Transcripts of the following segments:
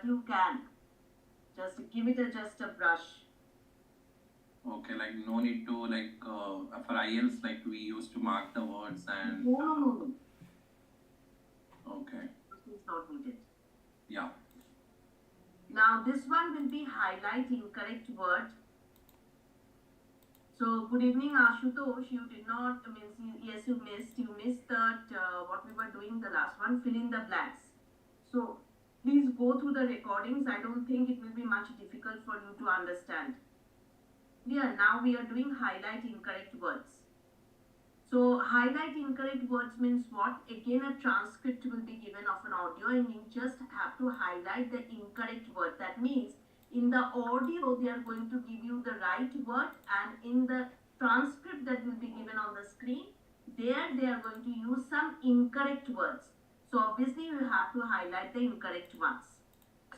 you can. Just give it just a brush. Okay, like no need to for IELTS, like we used to mark the words and. No. Okay. This is not needed. Yeah. Now this one will be highlighting correct word. So good evening, Ashutosh. You did not yes, you missed that what we were doing the last one. Fill in the blanks. So please go through the recordings. I don't think it will be much difficult for you to understand. Yeah, now we are doing highlight incorrect words. So highlight incorrect words means what? Again, a transcript will be given of an audio and you just have to highlight the incorrect word. That means in the audio, they are going to give you the right word, and in the transcript that will be given on the screen, there they are going to use some incorrect words. So obviously you have to highlight the incorrect ones.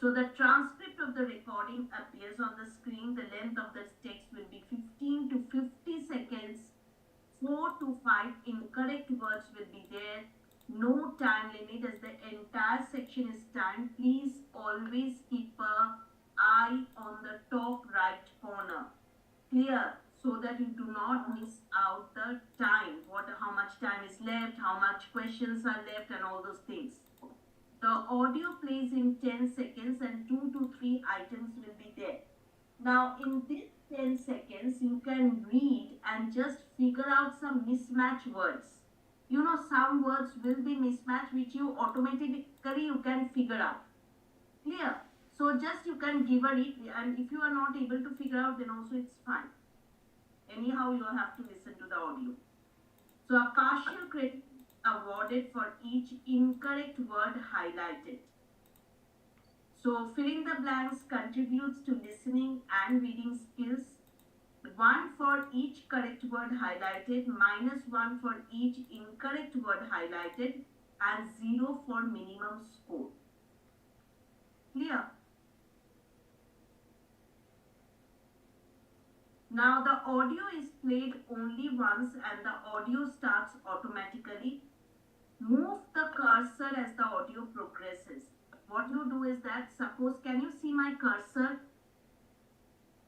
So the transcript of the recording appears on the screen. The length of the text will be 15 to 50 seconds. 4 to 5 incorrect words will be there. No time limit as the entire section is timed. Please always keep an eye on the top right corner. Clear, so that you do not miss out the time. How much time is left, how much questions are left, and all those things. The audio plays in 10 seconds and 2 to 3 items will be there. Now in this 10 seconds, you can read and just figure out some mismatch words. You know, some words will be mismatched which you automatically you can figure out. Clear? So just you can give a read, and if you are not able to figure out, then also it's fine. Anyhow, you have to listen to the audio. So a partial credit awarded for each incorrect word highlighted. So filling the blanks contributes to listening and reading skills. 1 for each correct word highlighted, -1 for each incorrect word highlighted, and 0 for minimum score. Clear? Now the audio is played only once and the audio starts automatically. Move the cursor as the audio progresses. What you do is that, suppose, can you see my cursor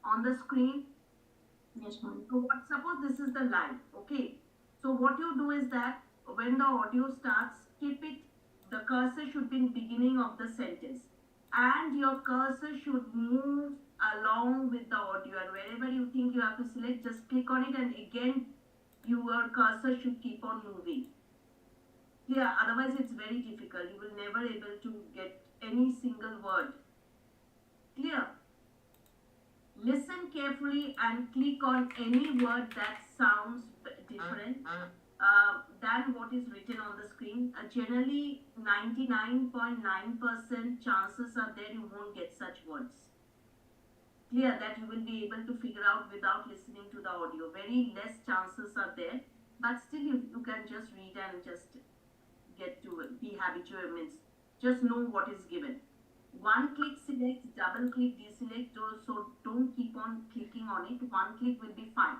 on the screen? Yes, ma'am. So suppose this is the line, okay? So what you do is that when the audio starts, skip it. The cursor should be in beginning of the sentence, and your cursor should move along with the audio, and wherever you think you have to select, just click on it, and again your cursor should keep on moving. Yeah, otherwise it's very difficult. You will never able to get any single word. Clear? Listen carefully and click on any word that sounds different than what is written on the screen. Generally, 99.9% chances are there you won't get such words. Clear, that you will be able to figure out without listening to the audio. Very less chances are there, but still you can just read and just get to be habitual, means just know what is given. One click selects, double click deselect, so don't keep on clicking on it. One click will be fine.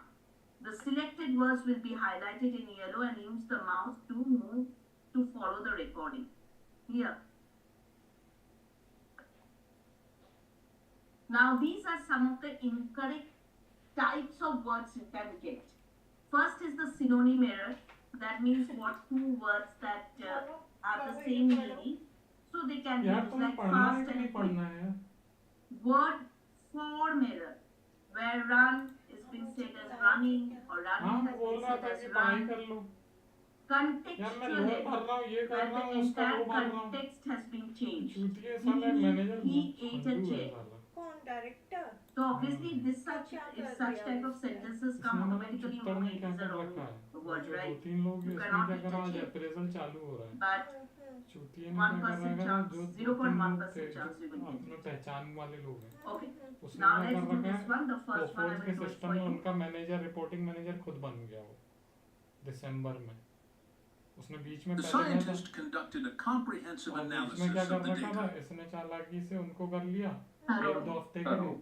The selected words will be highlighted in yellow and use the mouse to move to follow the recording. Here. Now these are some of the incorrect types of words you can get. First is the synonym error. That means what two words that have the same meaning. So they can be used like fast and quick. Word form error, where run is being said as running or running has been said as run. Contextual error, where the entire context has been changed. He ate a chair. So obviously this such type of sentences come automatically, you know it is a wrong word, right? You cannot eat a chair. But 1% chance, 0.1% chance you will get it. पहचान वाले लोग हैं Okay. उसने Now क्या let's कर do रखा this one. The first one I fourth के will do it system for में you. उनका मैनेजर रिपोर्टिंग मैनेजर खुद बन गया वो दिसंबर में उसने बीच में The scientist conducted a comprehensive और बीच analysis में क्या of कर the रखा था data. इसने चालाकी से उनको कर लिया Hello. एक दो हफ्ते के लिए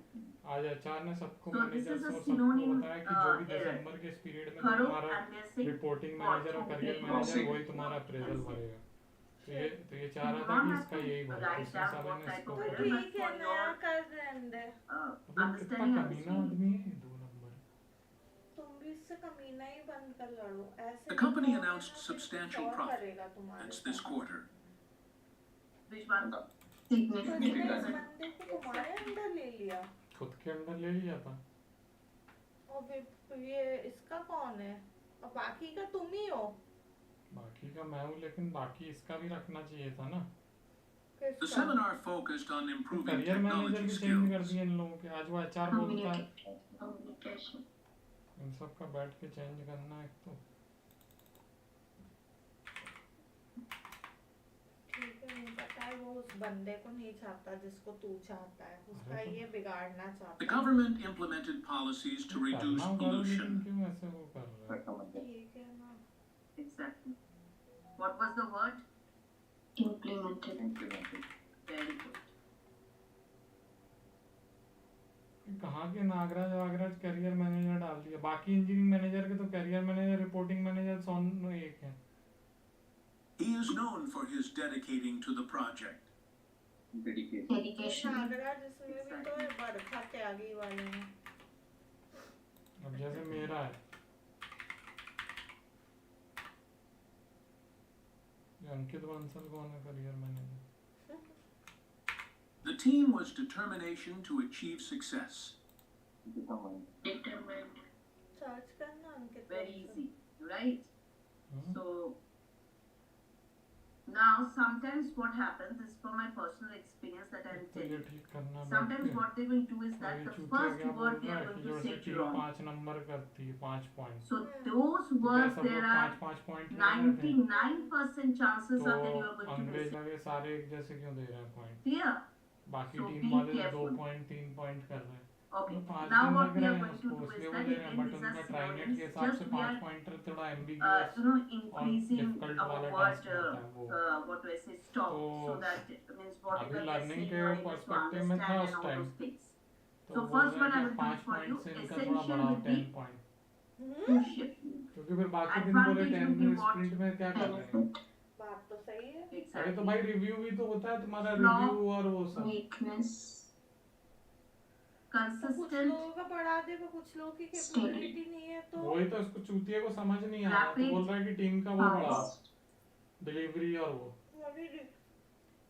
आज एचआर ने सबको So this managers is a और सबको synonym बताया कि जो भी error. दिसंबर के इस पीरियड में Thorough तुम्हारा and they're saying reporting what? Manager और करियर Okay. मैनेजर वही तुम्हारा अप्रेजल भरेगा तो ये चाह You रहा do था not कि have इसका to यही बने, write दूसरे down साले what ने type इसको of तो error, कर but ठीक है for नया your कर देंगे। मतलब इतना understanding, I'm कमीना saying. आदमी है 2 नंबर। तुम भी इससे कमीना ही बंद कर लड़ो ऐसे। The company लिखोगे announced ना, फिर substantial कुछ और profit. करेगा तुम्हारे That's this साथ। quarter. Which one? तो इसने इस Significant. बंदे को तुम्हारे अंदर ले लिया खुद के अंदर ले लिया था। और ये इसका कौन है और बाकी का तुम ही हो। बाकी का मैं हूँ, लेकिन बाकी इसका भी रखना चाहिए था ना। The किसका? seminar focused on improving career manager technology भी चेंज कर skills. दिए इन लोगों के। आज वो एचआर बोलता है, Communication. इन सब का बैठ के चेंज करना है एक तो। ठीक है मुझे पता है वो उस बंदे को नहीं चाहता जिसको तू चाहता है, उसका अरे तो- ये बिगाड़ना The चाहता है। government implemented policies to reduce करना होगा, लेकिन pollution. क्यों ऐसे वो कर रहा है? ठीक है ना। Exactly. What was the word? Implemented. Very good. कहाँ के नागराज वागराज करियर मैनेजर डाल दिया। बाकी इंजीनियरिंग मैनेजर के तो करियर मैनेजर, रिपोर्टिंग मैनेजर दोनों एक है। He is known for his dedicating to the project. Dedication. Nagraj इसमें भी तो है बरखा त्यागी वाले में। अब जैसे मेरा है, ये अंकित बंसल कौन है career manager? The team was determination to achieve success. Determined. Search करना अंकित Very Bansal. easy, right? Hmm? So now sometimes what happens is from my personal experience that I'm तो ये telling. ठीक करना Sometimes बैठ के। what they will do is और that ये the चूतिया first क्या बोल word they रहा are है going कि to जो say से it टीम wrong. 5 नंबर करती है 5 पॉइंट, So those तो क्या words सब there लोग are 5 पॉइंट ले रहे थे? 99% chances तो are that you are going to अंग्रेज miss it. लगे सारे एक जैसे क्यों दे रहे हैं पॉइंट? Clear? बाकी So टीम be वाले तो 2 careful. पॉइंट 3 पॉइंट कर रहे हैं। Okay. वो 5 Now दिन what लग we रहे are हैं going to उसको, do is इसलिए वो that दे रहे हैं। again बट these उनका are ट्राइनेट के synonyms. हिसाब Just से we 5 are पॉइंटर थोड़ा एम्बिगुअस increasing difficult our वाला word, task होता है वो। what do I say, stop, तो so that means whatever अभी they're learning saying के you're able to perspective में था understand उस and all time। those things. तो So बोल first रहे one I हैं will कि do 5 it for you. Point से इनका थोड़ा Essential बढ़ाओ will be 10 point, to shift. क्योंकि फिर बाकी दिन बोले Advantage 10 will be में what? स्प्रिंट में क्या कर रहे हैं? Benefit. बात तो सही है। अरे Exactly. तो भाई रिव्यू भी तो होता है तुम्हारा, Flaw. रिव्यू और वो सब। Weakness. तो कुछ Consistent. लोगों का बढ़ा देगा, कुछ लोगों की कैपेबिलिटी नहीं है तो वही तो इसको चूतिया को समझ नहीं आ रहा, तो Rapid. बोल रहा है कि टीम का वो बढ़ाओ, Fast. डिलीवरी और वो। अभी 1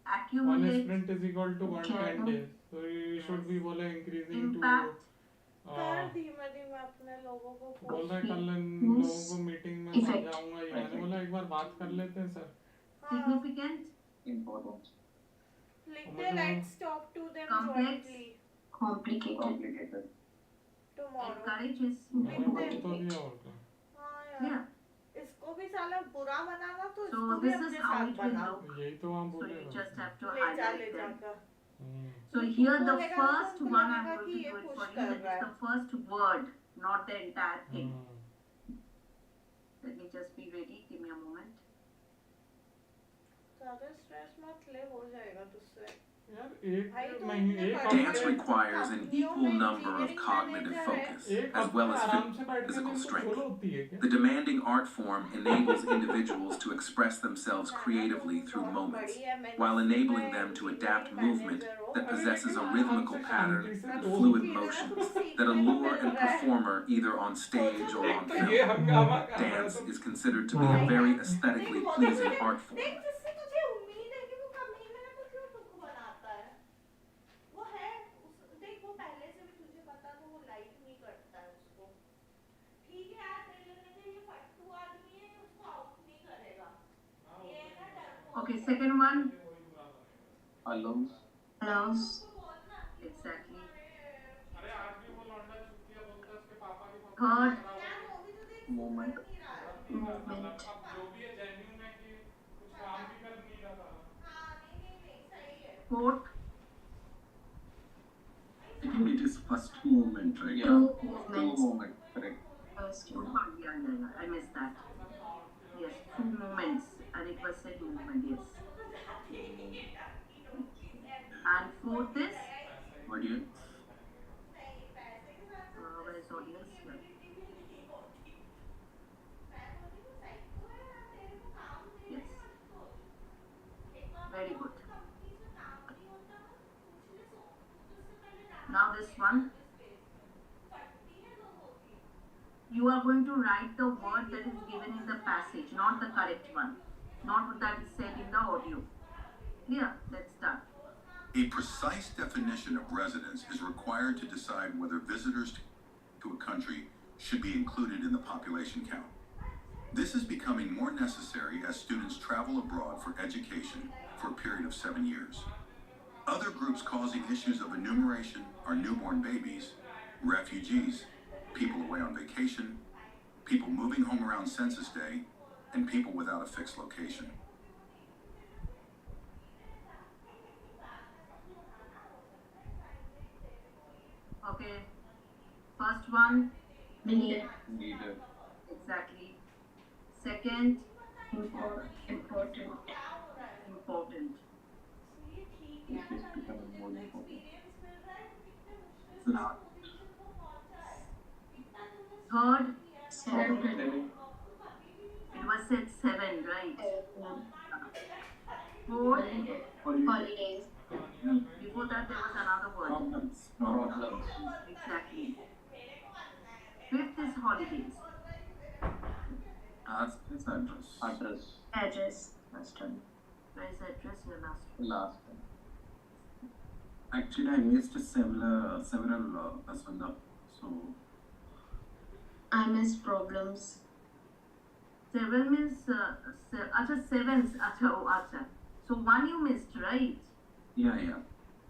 Accumulate. sprint is equal to 110 days, so you should be बोले increasing to Impact. कर धीमे धीमे अपने लोगों को बोल रहा है push। कल इन Who's लोगों को मीटिंग में effect? समझाऊंगा ये। मैंने बोला एक बार बात कर लेते हैं सर। हाँ, Significant. लिख दे let's talk to them Complex. jointly Complicated. tomorrow। Encourages. मैंने बोल तो दिया और क्या। हाँ यार Yeah. इसको भी साला बुरा बनाना तो So इसको भी this अपने is how साथ it will बनाओ। look. यही तो हम So बोले you just have to ले जा highlight them. कर। So here the बोलेगा तो first तुमको one I'm लगेगा going कि to ये do it push for you. कर That रहा is है। the first word, not the entire thing. हाँ। Let me just be ready. Give me a moment. ज़्यादा स्ट्रेस मत ले, हो जाएगा तुझसे। यार एक भाई तो महीने इतने एक बड़े Dance हफ्ते requires an कंपनियों equal में number of engineering cognitive manager है। focus, एक as well हफ्ते as आराम से बैठ के physical इनको strength. फॉलो होती है क्या? The demanding art form enables individuals to express themselves creatively through moments, while enabling them to adapt movement that possesses a rhythmical pattern and fluid motions that allure a performer either on stage or on तो ये film. हंगामा कर रहा है Dance तो is considered to be a very aesthetically pleasing art form. देख जिससे तुझे उम्मीद है कि वो कमीने है तो क्यों तुझको बनाता है? वो है देख वो पहले से भी तुझे पता तो वो लाइक नहीं करता है उसको। ठीक है यार तेरे लिए ये फट्टू आदमी है उसको आउट नहीं करेगा। ये है ना डरपोक। Okay, second one. Allows. Allows. उसको बोलना कि Exactly. अरे आज भी वो लौंडा चुतिया बोलता है उसके पापा की फोटो Third. लगा हुआ यार है। वो भी तो देख Moment. कर नहीं रहा है। Movement. अब जो भी है जेन्युइन है कि कुछ काम भी कर नहीं रहा था। हाँ नहीं सही है। Fourth. It is first movement, right? Two Two movements. moment, correct. First Oh, one. yeah. I missed that. Yes, two movements. I requested movement. Yes. And fourth is Audience. where is audience? Yeah. Yes. Now this one. You are going to write the word that is given in the passage, not the correct one. Not what that is said in the audio. Clear? Let's start. A precise definition of residence is required to decide whether visitors to a country should be included in the population count. This is becoming more necessary as students travel abroad for education for a period of 7 years. Other groups causing issues of enumeration are newborn babies, refugees, people away on vacation, people moving home around census day, and people without a fixed location. Okay. First one. Need. Needed. Exactly. Second. Important. Important. This is becoming more important. Not. Third. 7. It was said 7, right? Fourth. Holidays. Before that there was another word. Problems. Exactly. Fifth is holidays. Ask his address. Address. Last one. Where is the address? Your last one. Last one. Actually, I missed several Aswanda. So I miss problems. 7 means acha 7s. Acha. So 1 you missed, right? yeah.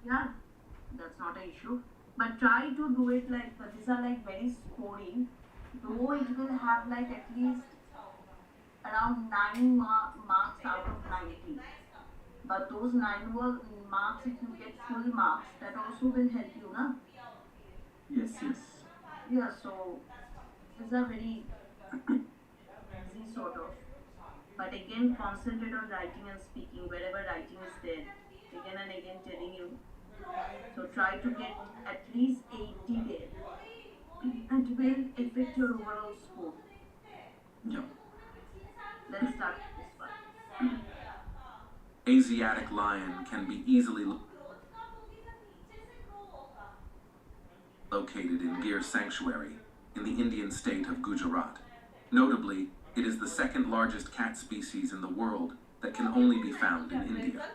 Yeah, that's not an issue. But try to do it like these are like very scoring. Though it will have like at least around 9 marks out of 90. But those 9 marks, if you get full marks, that also will help you, na? Yes. Yeah, so these are very easy sort of. But again, concentrate on writing and speaking wherever writing is there. Again and again telling you. So try to get at least 80 there. And it will affect your overall score. Yeah. Let's start this one. Asiatic lion can be easily located in Gir Sanctuary in the Indian state of Gujarat. Notably, it is the second largest cat species in the world that can only be found in India.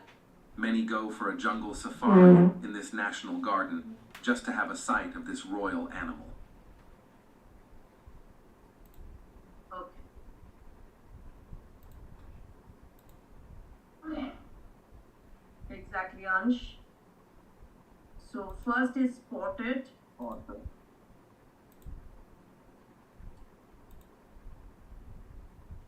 Many go for a jungle safari in this national garden just to have a sight of this royal animal. Okay. Exactly, Ansh. So first is spotted. Author.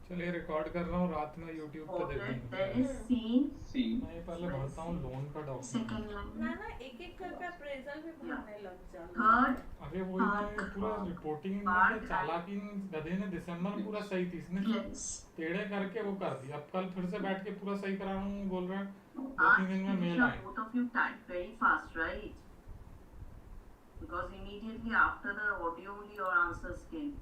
चलिए record कर रहा हूँ रात में YouTube पे Spotted. देखेंगे Then is seen. Seen. मैं ये पहले भरता हूँ लोन का डॉक्यूमेंट Second line. ना एक करके अप्रेजल भी भरने लग जाओ Third. अरे वही मैं पूरा रिपोर्टिंग में चालाकी गधे ने दिसंबर में पूरा सही थी इसने Yes. टेढ़े करके वो कर दिया अब कल फिर से बैठ के पूरा सही करा रहा हूँ बोल रहा है 2-3 दिन में मेल Nisha, आए both of you typed very fast, right? Because immediately after the audio only your answers came.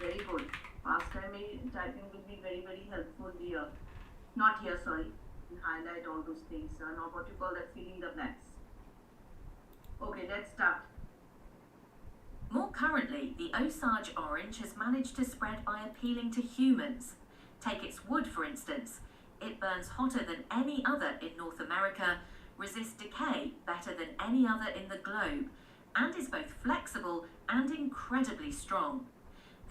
Very good. Fast typing will be very, very helpful here. Not here, sorry. Highlight all those things. Not what you call that filling the blanks. Okay, let's start. More currently, the Osage orange has managed to spread by appealing to humans. Take its wood, for instance. It burns hotter than any other in North America, resists decay better than any other in the globe, and is both flexible and incredibly strong.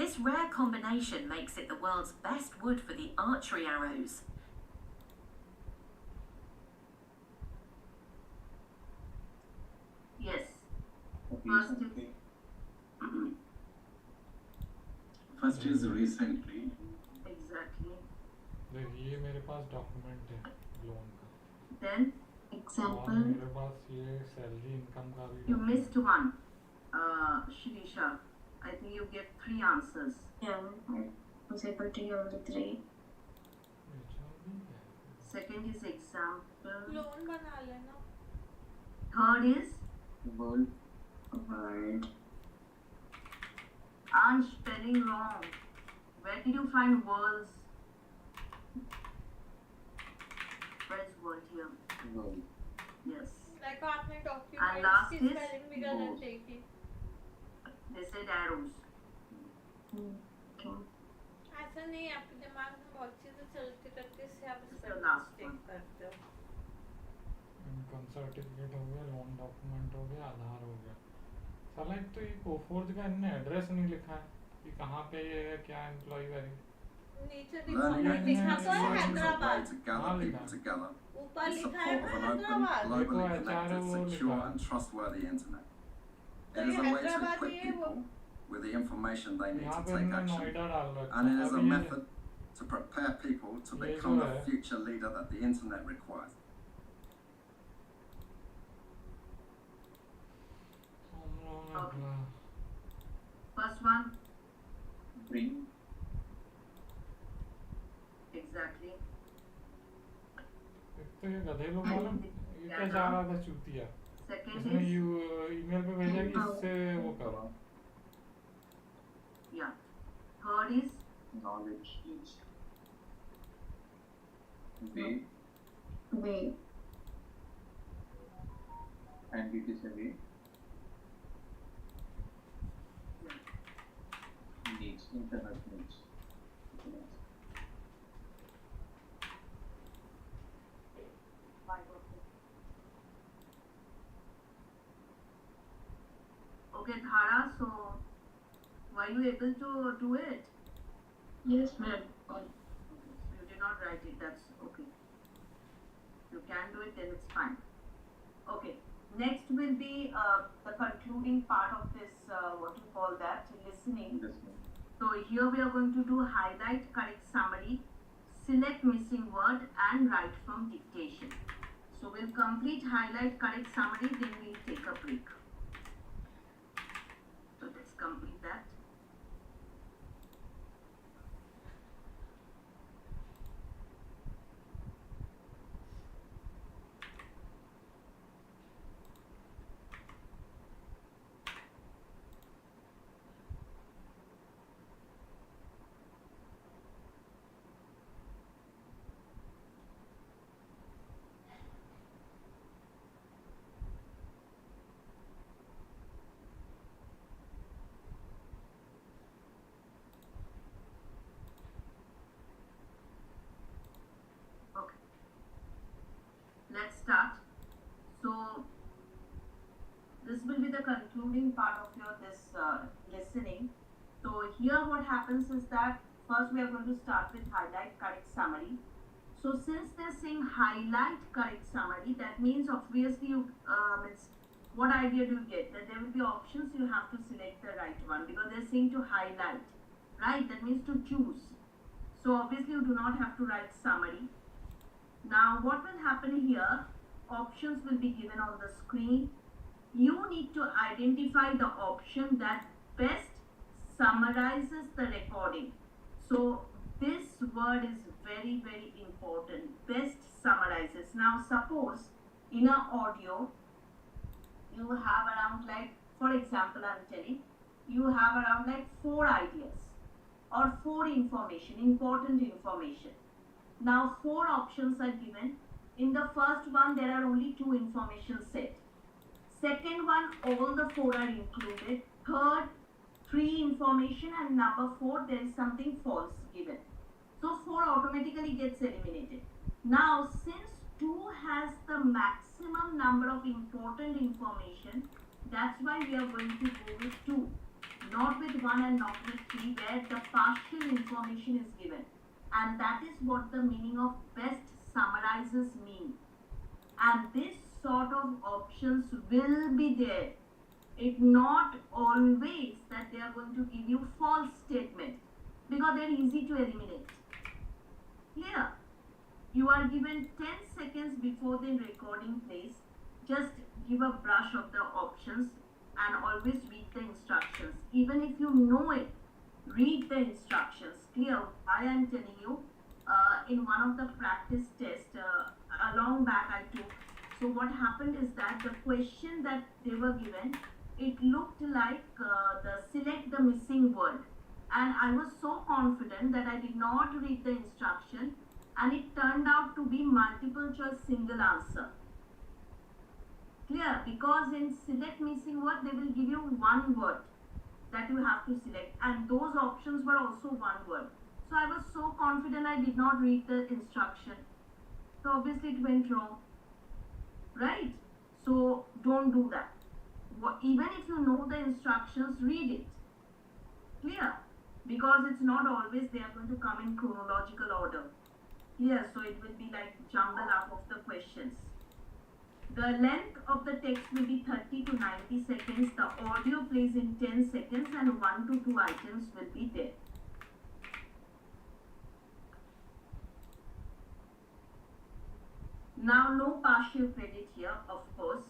This rare combination makes it the world's best wood for the archery arrows. Yes. First is recently. Exactly. देख ये मेरे पास document है loan का Then और Example. मेरे पास ये salary income का भी you document missed one. Shirisha. I think you get 3 answers. Yeah. I was able to hear the 3. है। HR भी है। Second is example. लोन बना लेना Third is World. World. I'm spelling wrong. Where did you find worlds? Where's world here? World. Yes. Like आपने And documents last की is spelling भी गलत both. देखी. They said arrows. Okay. ऐसा नहीं है, आपके दिमाग में बहुत चीजें चलते रहती है, इससे आप This is spelling the last mistake one. करते हो. इनकम सर्टिफिकेट हो गया, लोन डॉक्यूमेंट हो गया, आधार हो गया। साला एक तो ये कोफोर्ज का इनने एड्रेस नहीं लिखा है कि कहाँ पे ये है, क्या एम्प्लॉय वेरी। नीचे Learning दिखा लिखा activities तो है is a way Hyderabad. to gather हाँ, people लिखा। together ऊपर in लिखा है support ना of an open, Hyderabad. globally देखो, connected, HRO secure लिखा। and trustworthy internet. तो It ये is a way to Hyderabad equip ही है वो. people with the information they need यहाँ to पे take इन्होंने action. नोएडा डाल रखा And it है। is a अभी ये method to prepare people to ये become जो the है- future leader that the internet requires. हम लोग ने Okay. अपना- First one, Bring. exactly. एक तो ये गधे लोग वाला ये क्या जा रहा था चूतिया। Second इसने is, ईमेल पे भेजा कि इससे वो करो। yeah. Third is, Knowledge. Way. Way. And it is a way. Needs. Internet needs. okay, Dhara, so were you able to do it? Yes, ma'am. You did not write it, that's okay. You can do it, then it's fine. Okay, next will be the concluding part of this, what you call that, listening. Listening. So here we are going to do highlight, correct summary, select missing word and write from dictation. So we'll complete highlight, correct summary, then we'll take a break. So let's complete that. Okay. Let's start. So this will be the concluding part of your this listening. So here what happens is that first we are going to start with highlight, correct summary. So since they're saying highlight, correct summary, that means obviously you it's what idea do you get? That there will be options, you have to select the right one because they're saying to highlight, right? That means to choose. So obviously you do not have to write summary. Now what will happen here? Options will be given on the screen. You need to identify the option that best summarizes the recording. So this word is very, very important. Best summarizes. Now suppose in an audio you have around like, for example I'm telling, you have around like 4 ideas or 4 important information. Now 4 options are given. In the first one there are only 2 information set. Second one all the 4 are included. Third 3 information and number 4 there is something false given. So 4 automatically gets eliminated. Now since 2 has the maximum number of important information, that's why we are going to go with 2. Not with 1 and not with 3 where the partial information is given. And that is what the meaning of best summarizes mean. And this sort of options will be there. It not always that they are going to give you false statement because they are easy to eliminate. Clear? You are given 10 seconds before the recording plays. Just give a brush of the options and always read the instructions. Even if you know it, read the instructions. Clear? I am telling you, in one of the practice tests, a long back I took. So what happened is that the question that they were given, it looked like the select the missing word. And I was so confident that I did not read the instruction and it turned out to be multiple choice single answer. Clear? Because in select missing word, they will give you one word that you have to select, and those options were also one word. So I was so confident I did not read the instruction. So obviously it went wrong, right? So don't do that. Even if you know the instructions, read it. Clear? Because it's not always they are going to come in chronological order. Clear? So it will be like jumble up of the questions. The length of the text will be 30 to 90 seconds. The audio plays in 10 seconds and 1 to 2 items will be there. Now, no partial credit here, of course,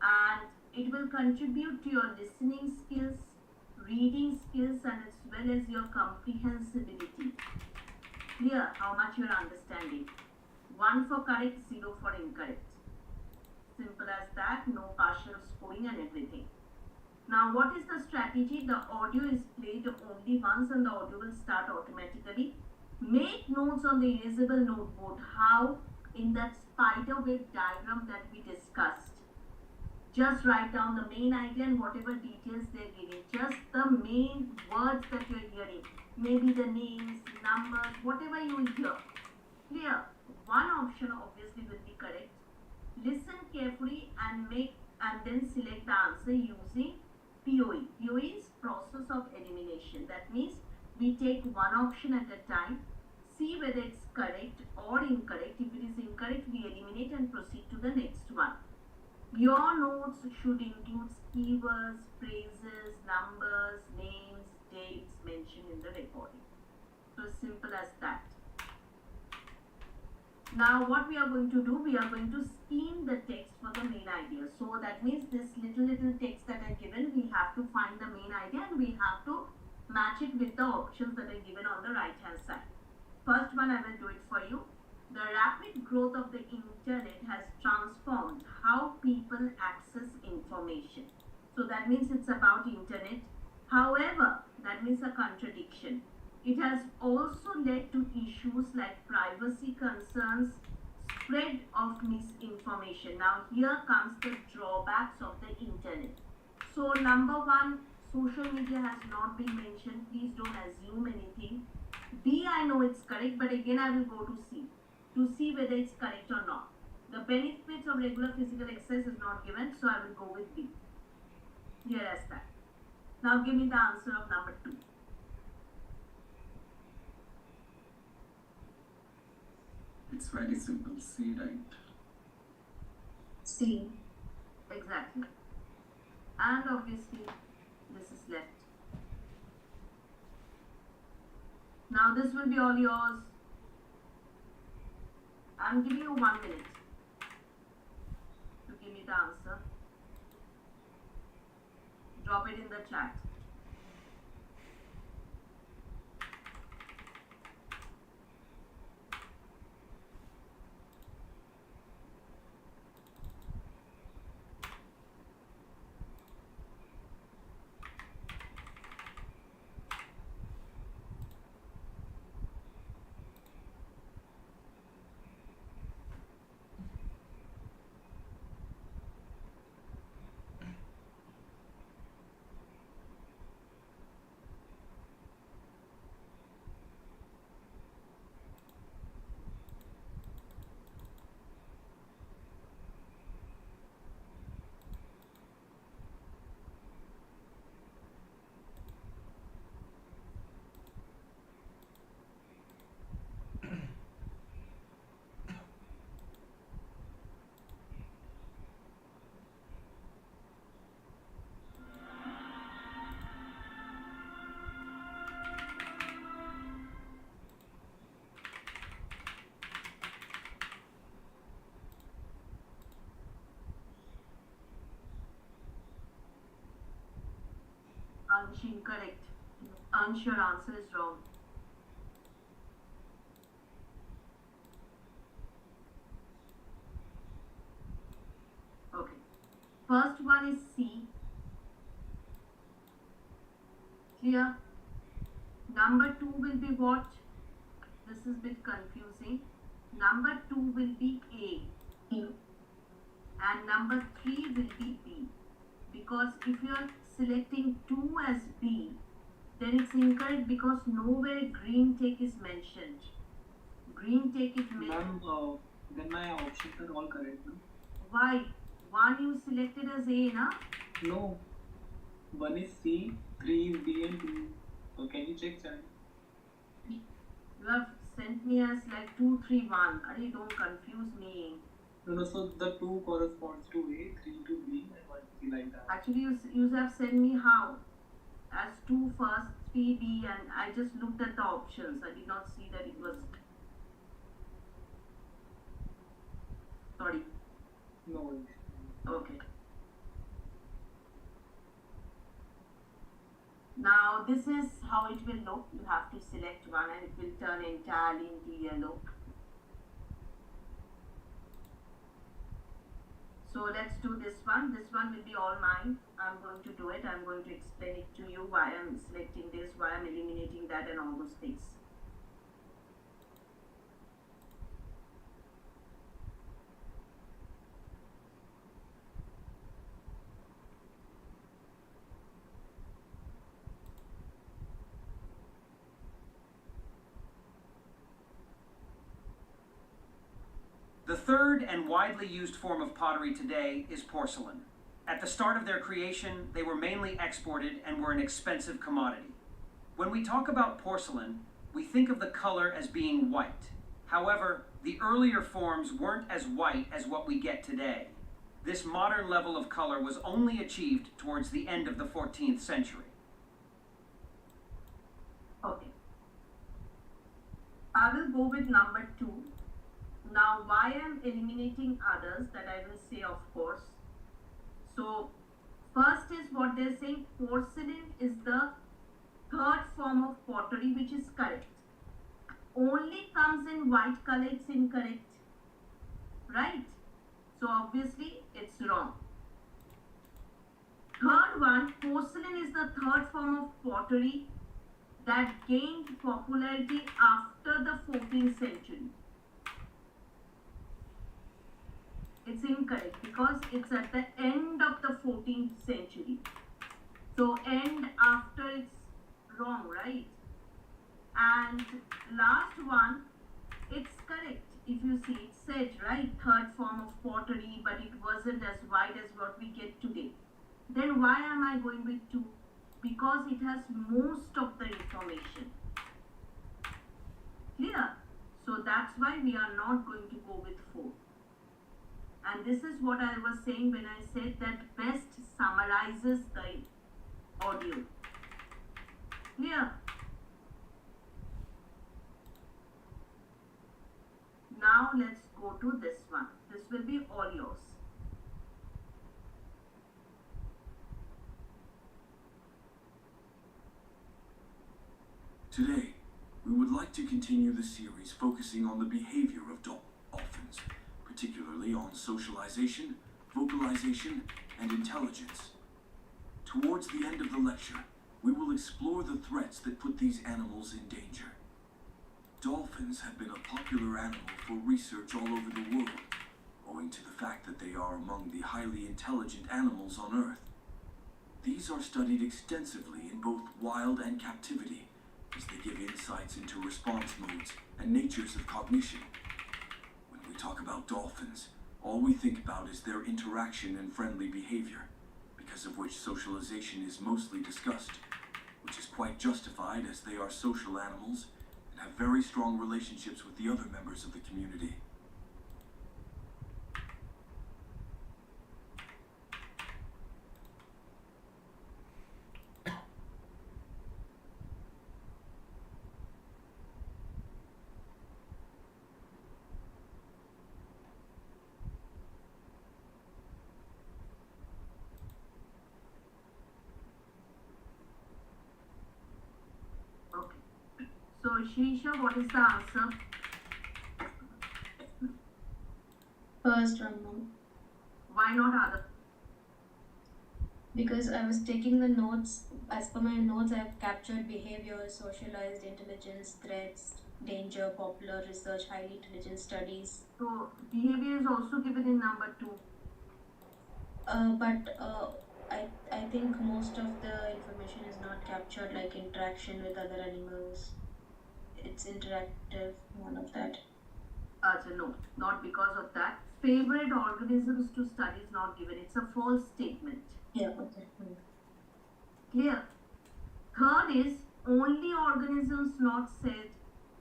and it will contribute to your listening skills, reading skills, and as well as your comprehensibility. Clear how much you are understanding. 1 for correct, 0 for incorrect. Simple as that, no partial scoring and everything. Now, what is the strategy? The audio is played only once and the audio will start automatically. Make notes on the erasable noteboard. How? In that spider web diagram that we discussed. Just write down the main idea and whatever details they're giving. Just the main words that you're hearing. Maybe the names, numbers, whatever you will hear. Clear? One option obviously will be correct. Listen carefully and then select the answer using POE. POE is process of elimination. That means we take one option at a time, see whether it's correct or incorrect. If it is incorrect, we eliminate and proceed to the next one. Your notes should include keywords, phrases, numbers, names, dates mentioned in the recording. So simple as that. Now what we are going to do, we are going to scheme the text for the main idea. So that means this little text that are given, we have to find the main idea and we have to match it with the options that are given on the right hand side. First one I will do it for you. The rapid growth of the internet has transformed how people access information. So that means it's about internet. However, that means a contradiction. It has also led to issues like privacy concerns, spread of misinformation. Now here comes the drawbacks of the internet. So number one, social media has not been mentioned. Please don't assume anything. B, I know it's correct, but again I will go to C to see whether it's correct or not. The benefits of regular physical exercise is not given, so I will go with B. Here as that. Now give me the answer of number 2. It's very simple. C, right? C. Exactly. And obviously this is left. Now this will be all yours. I'm giving you 1 minute to give me the answer. Drop it in the chat. Ansh, incorrect. Ansh, your answer is wrong. Okay. First one is C. Clear? Number 2 will be what? This is a bit confusing. Number 2 will be A. E. and number 3 will be B. Because if you are selecting 2 as B, then it's incorrect because nowhere green tech is mentioned. Green tech is mentioned. Ma'am, then my options are all correct, no? Why? 1 you selected as A, na? No. 1 is C, 3 is B and 2. So can you check that? You have sent me as like 2, 3, 1. Arey, don't confuse me. No, so the 2 corresponds to A, 3 to B and 1 C like that. Actually, you have sent me how? As 2 first, 3 B, and I just looked at the options. I did not see that it was. Sorry. No worries. Okay. Now this is how it will look. You have to select one and it will turn entirely into yellow. So let's do this one. This one will be all mine. I'm going to do it. I'm going to explain it to you why I'm selecting this, why I'm eliminating that, and all those things. The third and widely used form of pottery today is porcelain. At the start of their creation, they were mainly exported and were an expensive commodity. When we talk about porcelain, we think of the color as being white. However, the earlier forms weren't as white as what we get today. This modern level of color was only achieved towards the end of the 14th century. Okay. I will go with number 2. Now, why I'm eliminating others, that I will say, of course. So, first is what they're saying, porcelain is the third form of pottery, which is correct. Only comes in white color, it's incorrect. Right? So, obviously, it's wrong. Third one, porcelain is the third form of pottery that gained popularity after the 14th century. It's incorrect because it's at the end of the 14th century. So end after, it's wrong, right? And last one, it's correct. If you see, it said, right, third form of pottery, but it wasn't as wide as what we get today. Then why am I going with 2? Because it has most of the information. Clear? So that's why we are not going to go with 4. And this is what I was saying when I said that best summarizes the audio. Clear? Now let's go to this one. This will be all yours. Today, we would like to continue the series focusing on the behavior of dolphins, particularly on socialization, vocalization, and intelligence. Towards the end of the lecture, we will explore the threats that put these animals in danger. Dolphins have been a popular animal for research all over the world, owing to the fact that they are among the highly intelligent animals on Earth. These are studied extensively in both wild and captivity, as they give insights into response modes and natures of cognition. When we talk about dolphins, all we think about is their interaction and friendly behavior, because of which socialization is mostly discussed, which is quite justified as they are social animals and have very strong relationships with the other members of the community. So, Shrisha, what is the answer? First one, ma'am. Why not other? Because I was taking the notes. As per my notes, I have captured behavior, socialized intelligence, threats, danger, popular research, highly intelligent studies. So, behavior is also given in number 2. But I think most of the information is not captured, like interaction with other animals. It's interactive, one of that. No, not because of that. Favorite organisms to study is not given. It's a false statement. Yeah, okay. Clear? Third is only organisms not said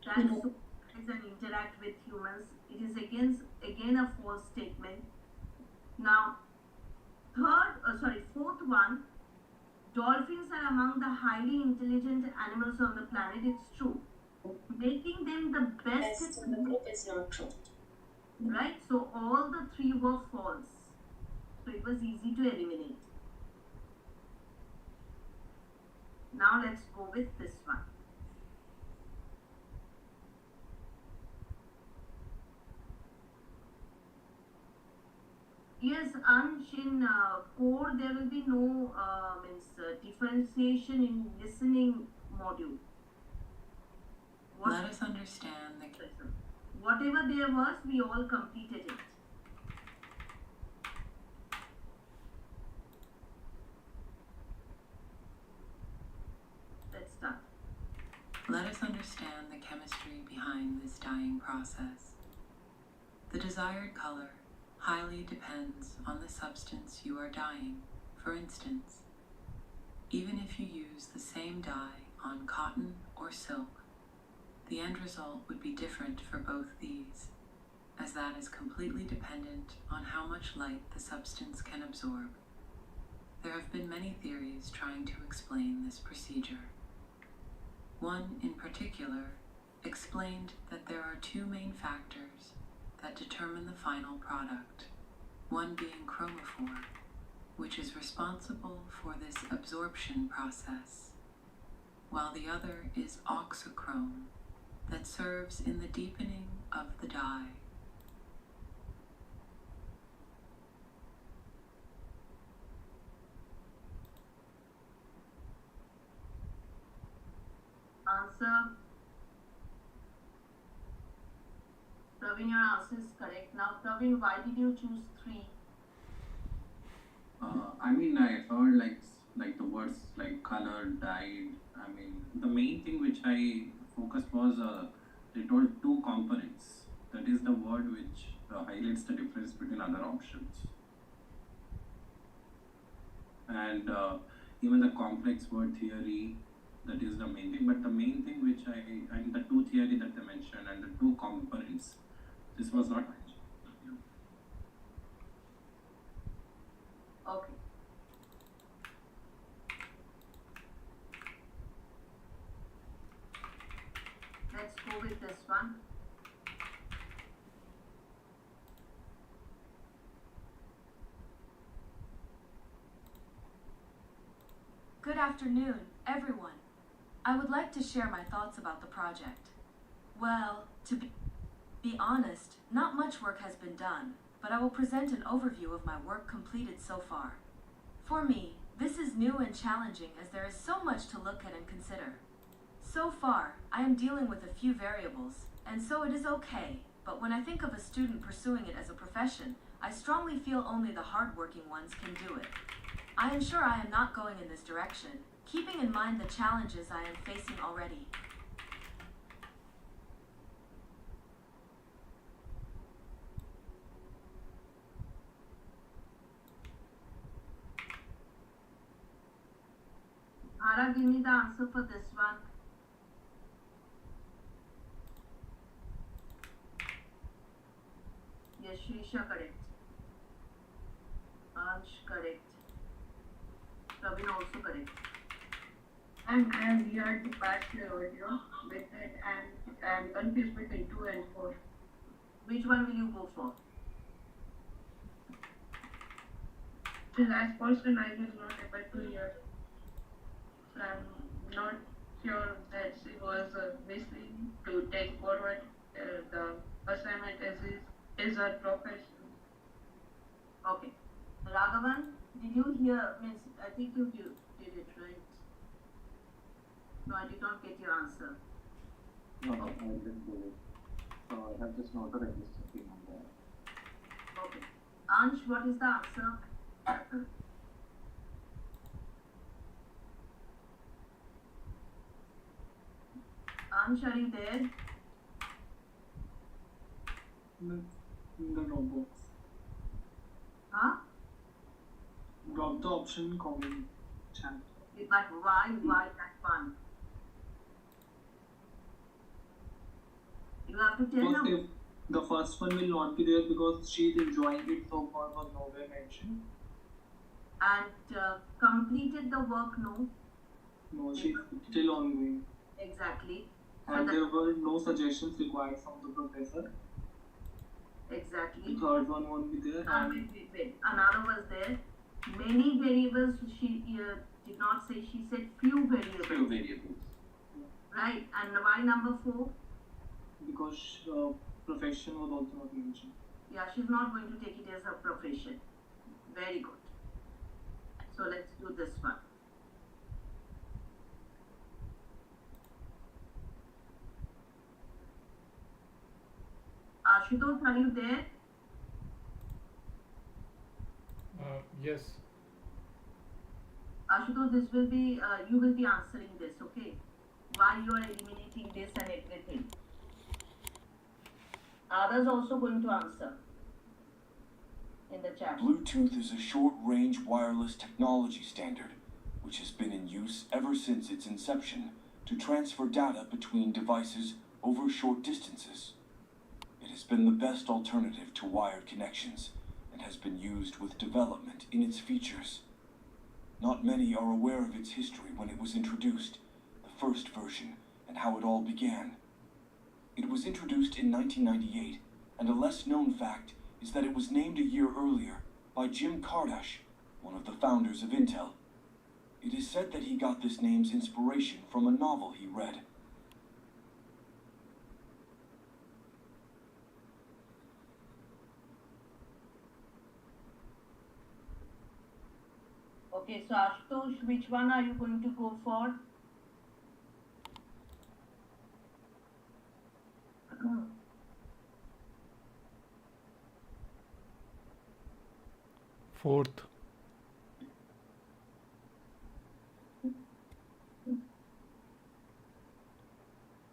that Mhm. socialize and interact with humans. It is again a false statement. Now, fourth one, dolphins are among the highly intelligent animals on the planet. It's true. Making them the best Best in the group is not true. right? So all the three were false. So it was easy to eliminate. Now let's go with this one. Yes, Ansh, in core there will be no differentiation in listening module. Let us understand the Whatever there was, we all completed it. Let's start. Let us understand the chemistry behind this dyeing process. The desired color highly depends on the substance you are dyeing. For instance, even if you use the same dye on cotton or silk, the end result would be different for both these, as that is completely dependent on how much light the substance can absorb. There have been many theories trying to explain this procedure. One in particular explained that there are two main factors that determine the final product, one being chromophore, which is responsible for this absorption process, while the other is oxochrome, that serves in the deepening of the dye. Answer. Praveen, your answer is correct. Now, Praveen, why did you choose 3? I mean, I heard like the words like color, dyed. I mean, the main thing which I focused was they told 2 components. That is the word which highlights the difference between other options. And even the complex word theory, that is the main thing. But the main thing which and the 2 theory that they mentioned and the 2 components, this was not mentioned. Okay. Let's go with this one. Good afternoon, everyone. I would like to share my thoughts about the project. Well, to be honest, not much work has been done, but I will present an overview of my work completed so far. For me, this is new and challenging as there is so much to look at and consider. So far, I am dealing with a few variables, and so it is okay, but when I think of a student pursuing it as a profession, I strongly feel only the hardworking ones can do it. I am sure I am not going in this direction, keeping in mind the challenges I am facing already. Ara, give me the answer for this one. Yes, Shrisha, correct. Ansh, correct. Praveen also correct. And as we are to pass the audio with it, and I'm confused between 2 and 4. Which one will you go for? The last person I was not able to hear. So I'm not sure that it was missing to take forward the assignment as is our profession. Okay. Raghavan, did you hear? I think you did it, right? No, I did not get your answer. No, I didn't do it. So I have just noted everything on there. Okay. Ansh, what is the answer? Ansh, are you there? In the Dropbox. Huh? Drop the option comment chat. But why that one? You have to tell Because her. if the first one will not be there because she's enjoying it so far was nowhere mentioned. And completed the work, no? No, she's still ongoing. Exactly. And there were no suggestions required from the professor. Exactly. The third one won't be there. Wait. Another was there. Many variables she did not say. She said few variables. Few variables. Right. And why number 4? Because profession was also not mentioned. Yeah, she's not going to take it as a profession. Very good. So let's do this one. Ashutosh, are you there? Yes. Ashutosh, this will be, you will be answering this, okay? Why you are eliminating this and everything. Others also going to answer in the chat. Bluetooth is a short-range wireless technology standard, which has been in use ever since its inception to transfer data between devices over short distances. It has been the best alternative to wired connections and has been used with development in its features. Not many are aware of its history when it was introduced, the first version, and how it all began. It was introduced in 1998, and a less-known fact is that it was named a year earlier by Jim Kardash, one of the founders of Intel. It is said that he got this name's inspiration from a novel he read. Okay, so Ashutosh, which one are you going to go for? Fourth.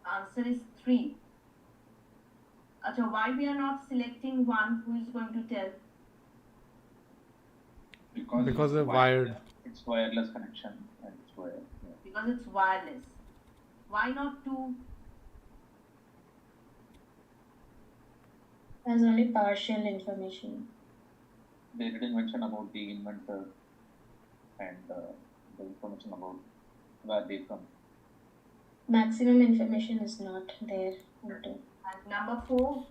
Answer is 3. Acha, why we are not selecting one? Who is going to tell? Because they're wired. It's wireless connection and it's wired. Yeah. Because it's wireless. Why not 2? There's only partial information. They didn't mention about the inventor and the information about where they come. Maximum information is not there. And number 4?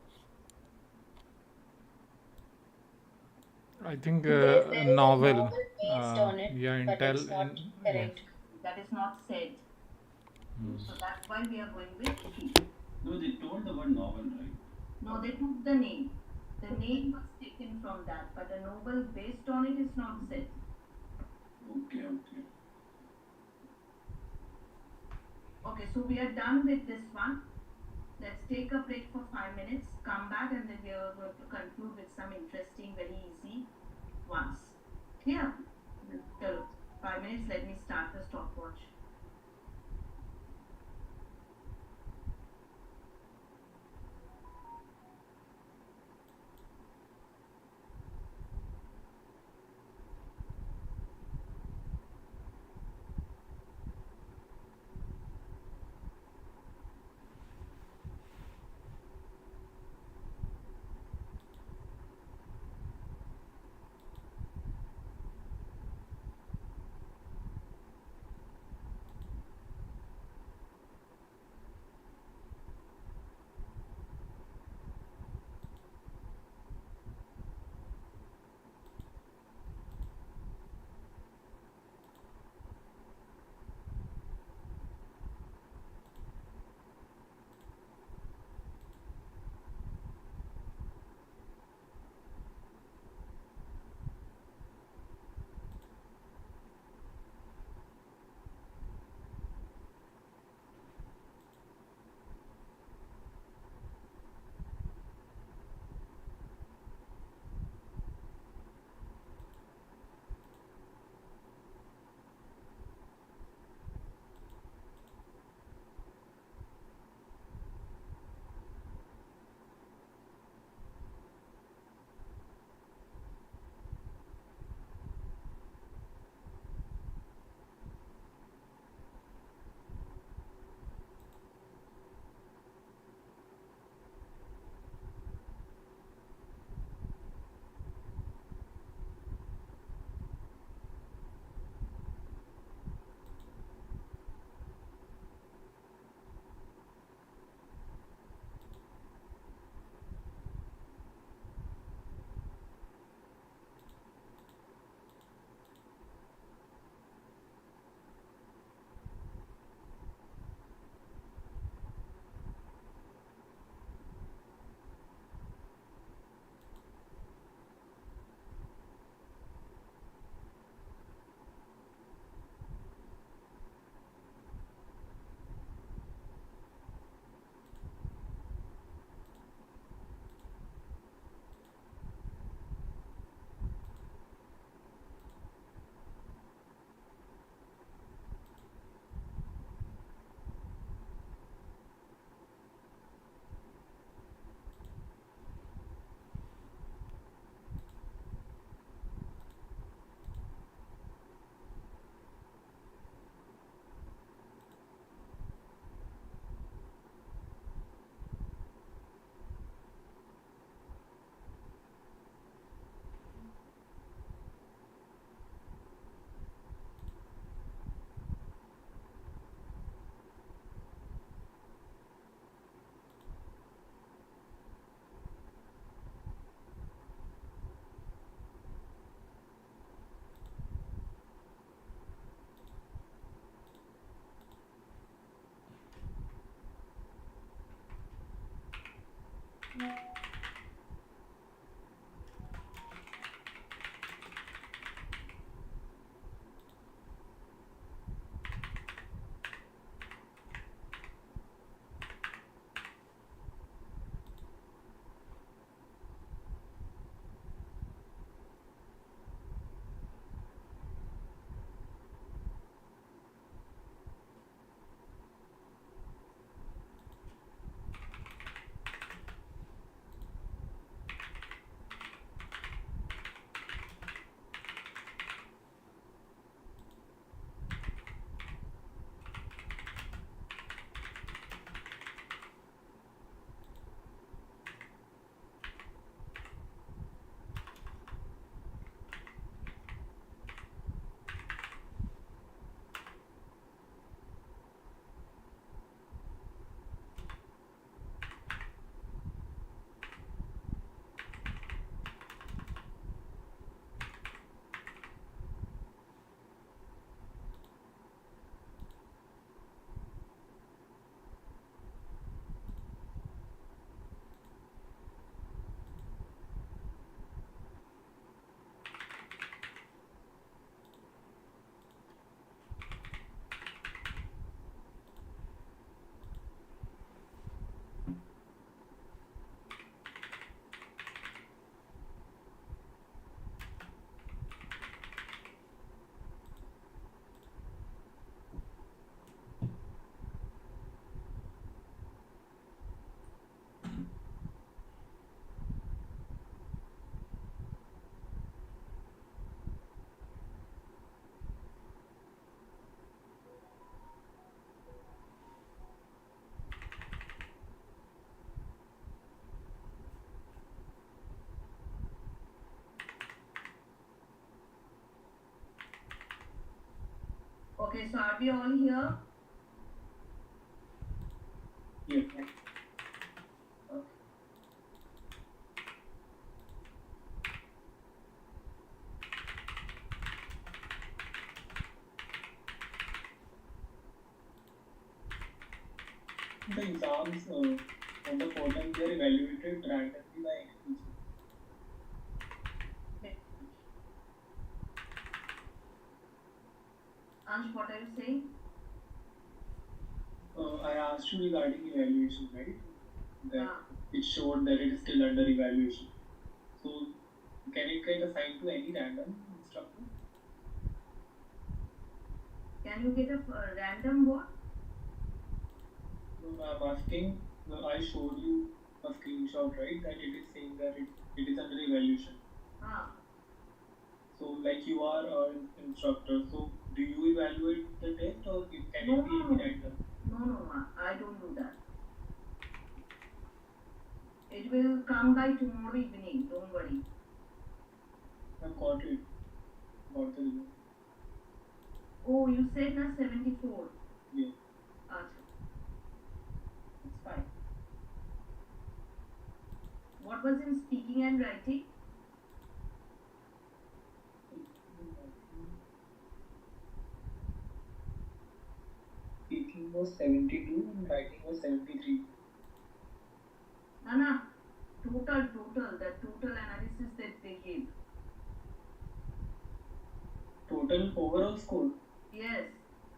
I think There a is a novel. novel based on it, Yeah, but Intel. it's not correct. That is not said. So that's why we are going with 3. No, they told the word novel, right? No, they took the name. The name was taken from that, but a novel based on it is not said. Okay. Okay, so we are done with this one. Let's take a break for 5 minutes, come back, and then we are going to conclude with some interesting, very easy ones. Clear? 5 minutes, let me start the stopwatch. Okay, so are we all here? Yeah. Okay. The exams on the portal, they are evaluated randomly by any teacher. Okay. Ansh, what are you saying? I asked you regarding evaluation, right? That Ah. it showed that it is still under evaluation. So, can it get assigned to any random instructor? Can you get a random what? No, I'm asking, I showed you a screenshot, right? That it is saying that it is under evaluation. Ah. So, like you are an instructor, so do you evaluate the test or can it be any random? No, I don't do that. It will come by tomorrow evening, don't worry. I've got it. Got the result. Oh, you said na 74. Yeah. Achha. It's fine. What was in speaking and writing? Speaking was 72 and writing was 73. No. Total, the total analysis that they gave. Total overall score, Yes.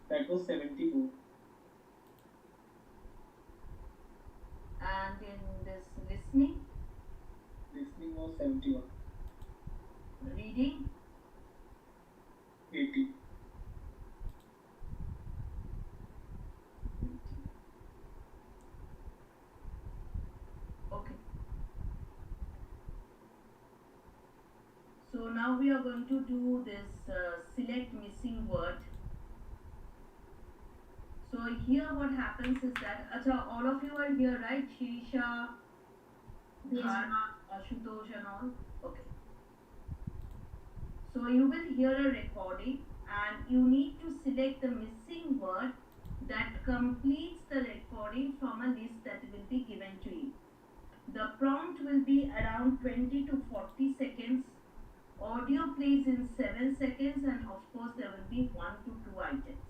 that was 74. And in this listening, Listening was 71. reading, 80. okay. So now we are going to do this select missing word. So here what happens is that, acha, all of you are here, right? Shirisha, Yes, Dharma, Ashutosh and all? Okay. So you will hear a recording and you need to select the missing word that completes the recording from a list that will be given to you. The prompt will be around 20 to 40 seconds. Audio plays in 7 seconds and of course there will be 1 to 2 items.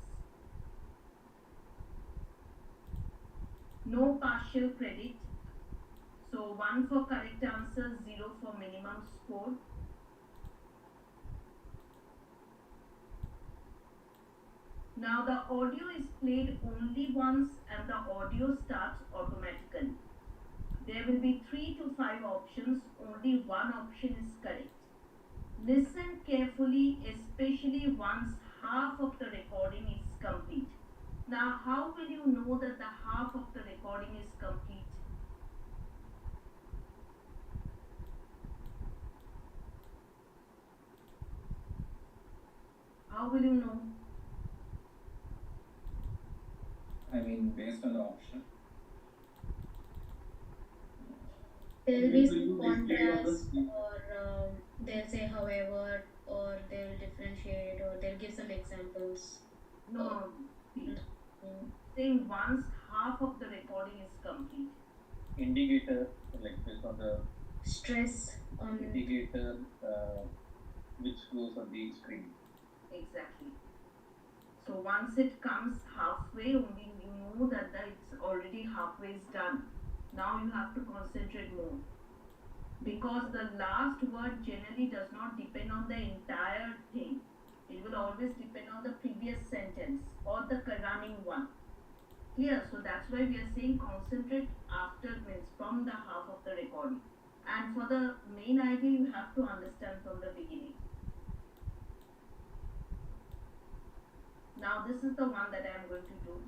No partial credit. So 1 for correct answer, 0 for minimum score. Now the audio is played only once and the audio starts automatically. There will be 3 to 5 options, only one option is correct. Listen carefully, especially once half of the recording is complete. Now, how will you know that the half of the recording is complete? How will you know? I mean, based on the option. There will be Will some you display it on the contrast, screen? or they'll say however, or they'll differentiate, or they'll give some examples. No, Mm. saying once half of the recording is complete. Indicator, like based on the Stress on indicator which goes on the screen. Exactly. So once it comes halfway, only you know that it's already halfway is done. Now you have to concentrate more. Because the last word generally does not depend on the entire thing. It will always depend on the previous sentence or the running one. Clear? So that's why we are saying concentrate after, means from the half of the recording. And for the main idea, you have to understand from the beginning. Now this is the one that I am going to do.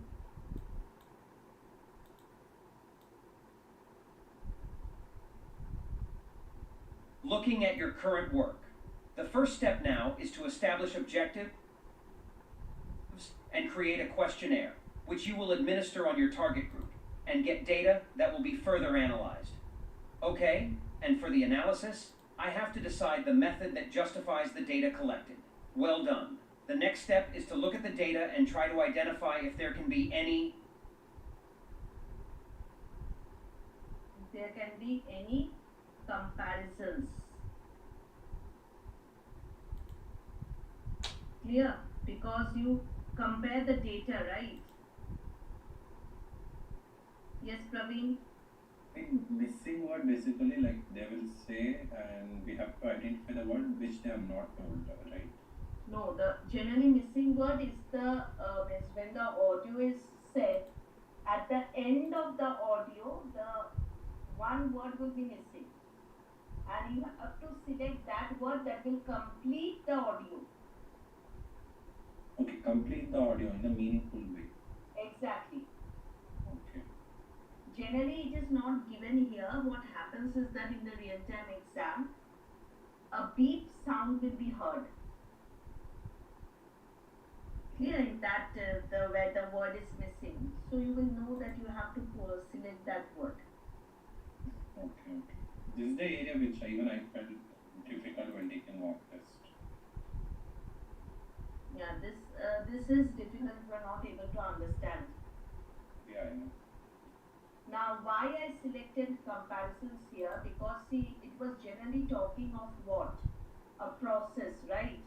Looking at your current work. The first step now is to establish objectives and create a questionnaire, which you will administer on your target group, and get data that will be further analyzed. Okay, and for the analysis, I have to decide the method that justifies the data collected. Well done. The next step is to look at the data and try to identify if there can be any comparisons. Clear? Because you compare the data, right? Yes, Praveen? In missing word, basically, like they will say, and we have to identify the word which they have not told, right? No, the generally missing word is the means when the audio is said, at the end of the audio, the one word will be missing, and you have to select that word that will complete the audio. Okay, complete the audio in a meaningful way. Exactly. Okay. Generally, it is not given here. What happens is that in the real-time exam, a beep sound will be heard. Clear in that where the word is missing, so you will know that you have to select that word. Okay. This is the area which even I felt difficult when taking mock test. Yeah, this is difficult if you are not able to understand. Yeah, I know. Now, why I selected comparisons here? Because see, it was generally talking of what? A process, right?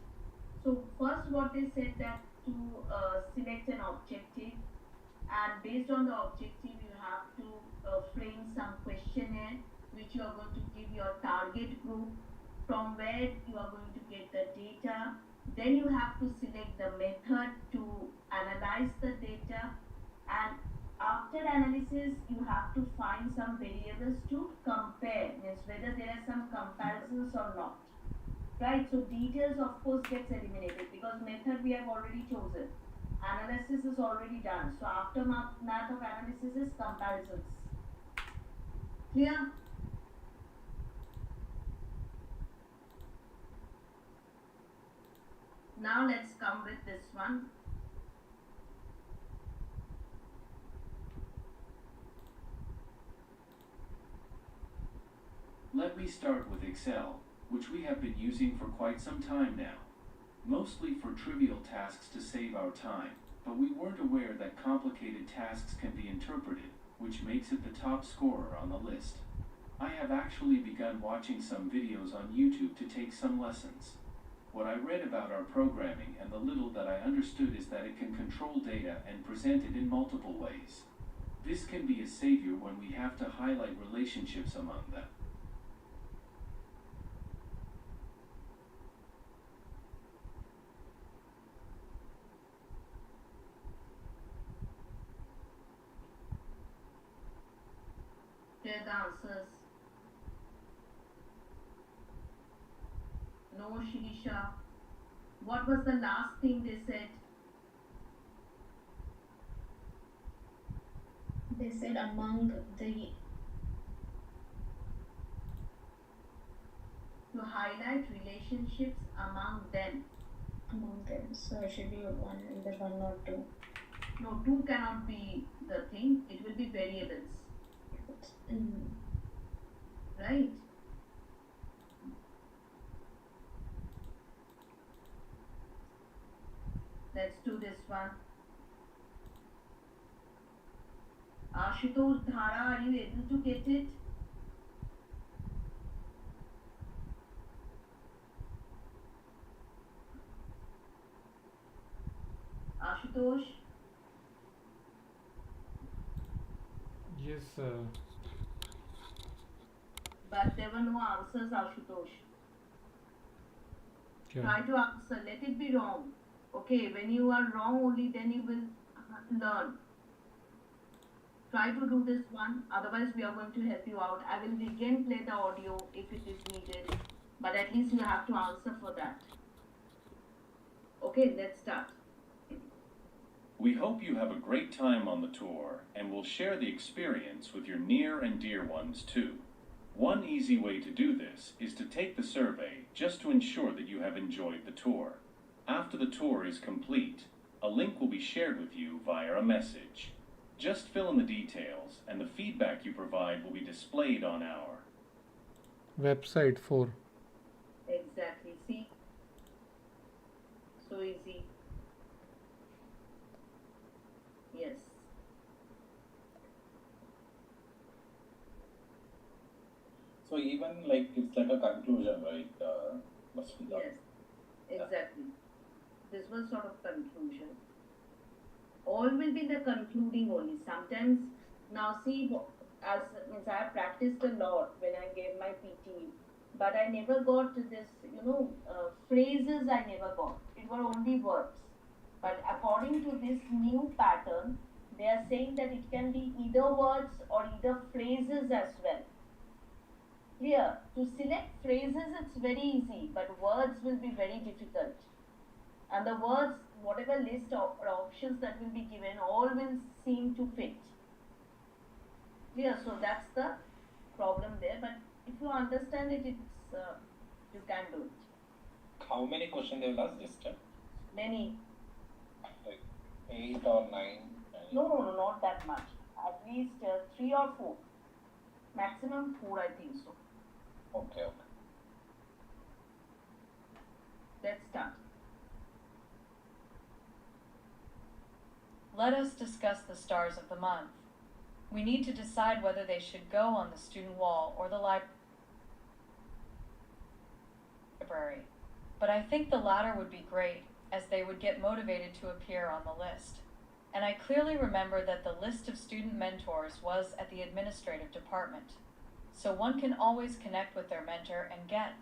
So first what they said that to select an objective, and based on the objective you have to frame some questionnaire which you are going to give your target group, from where you are going to get the data. Then you have to select the method to analyze the data, and after analysis you have to find some variables to compare, means whether there are some comparisons or not. Right, so details of course gets eliminated because method we have already chosen. Analysis is already done. So aftermath of analysis is comparisons. Clear? Now let's come with this one. Let me start with Excel, which we have been using for quite some time now, mostly for trivial tasks to save our time, but we weren't aware that complicated tasks can be interpreted, which makes it the top scorer on the list. I have actually begun watching some videos on YouTube to take some lessons. What I read about our programming and the little that I understood is that it can control data and present it in multiple ways. This can be a savior when we have to highlight relationships among them. Here the answers. No, Shirisha. What was the last thing they said? They said among the to highlight relationships among them. Among them. So it should be one, either one or two. No, two cannot be the thing. It will be variables. Right? Let's do this one. Ashutosh Dhara, are you able to get it? Ashutosh? Yes, But there were no answers, Ashutosh. yeah. Try to answer. Let it be wrong. Okay, when you are wrong only then you will learn. Try to do this one, otherwise we are going to help you out. I will again play the audio if it is needed, but at least you have to answer for that. Okay, let's start. We hope you have a great time on the tour and will share the experience with your near and dear ones too. One easy way to do this is to take the survey just to ensure that you have enjoyed the tour. After the tour is complete, a link will be shared with you via a message. Just fill in the details and the feedback you provide will be displayed on our Website 4. Exactly. See? So easy. see. Yes. So even like it's like a conclusion, right? Must be done. Yes, exactly. This was sort of conclusion. All will be the concluding only. Sometimes, now see, as means I have practiced a lot when I gave my PT, but I never got to this, phrases I never got. It were only words. But according to this new pattern, they are saying that it can be either words or either phrases as well. Clear? To select phrases, it's very easy, but words will be very difficult. And the words, whatever list of or options that will be given, all will seem to fit. Clear? So that's the problem there. But if you understand it, it's you can do it. How many questions they will ask this time? Many. Like 8 or 9? No, not that much. At least 3 or 4. Maximum 4, I think so. Okay. Let's start. Let us discuss the stars of the month. We need to decide whether they should go on the student wall or the library. But I think the latter would be great, as they would get motivated to appear on the list. And I clearly remember that the list of student mentors was at the administrative department. So one can always connect with their mentor and get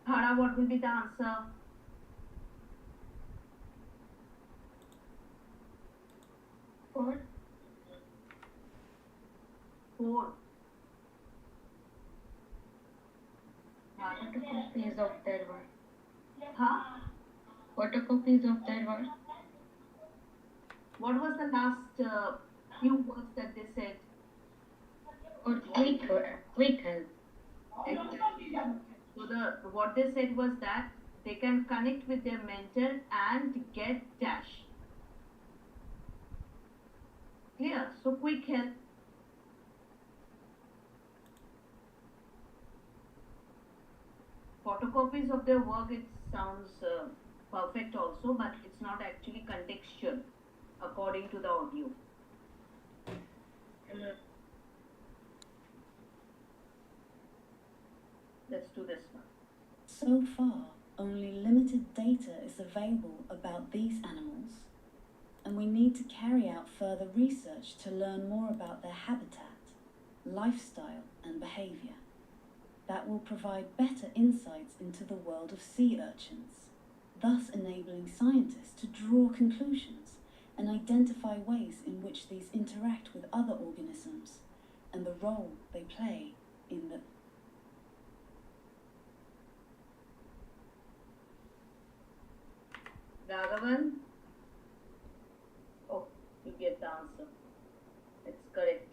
Hara, what will be the answer? Four. Photocopies of their work. Huh? Photocopies of their work. What was the last few words that they said? Or quick help. So what they said was that they can connect with their mentor and get dash. Clear? So quick help. Photocopies of their work, it sounds perfect also, but it's not actually contextual according to the audio. Let's do this one. So far, only limited data is available about these animals, and we need to carry out further research to learn more about their habitat, lifestyle, and behavior. That will provide better insights into the world of sea urchins, thus enabling scientists to draw conclusions and identify ways in which these interact with other organisms and the role they play in the Raghavan? Oh, you get the answer. It's correct.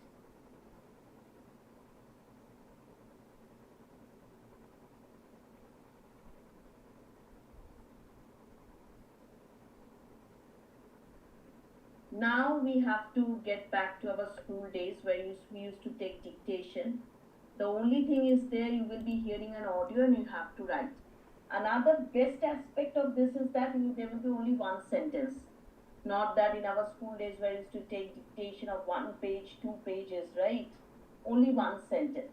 Now we have to get back to our school days where we used to take dictation. The only thing is there you will be hearing an audio and you have to write. Another best aspect of this is that there will be only one sentence. Not that in our school days where we used to take dictation of 1 page, 2 pages, right? Only one sentence.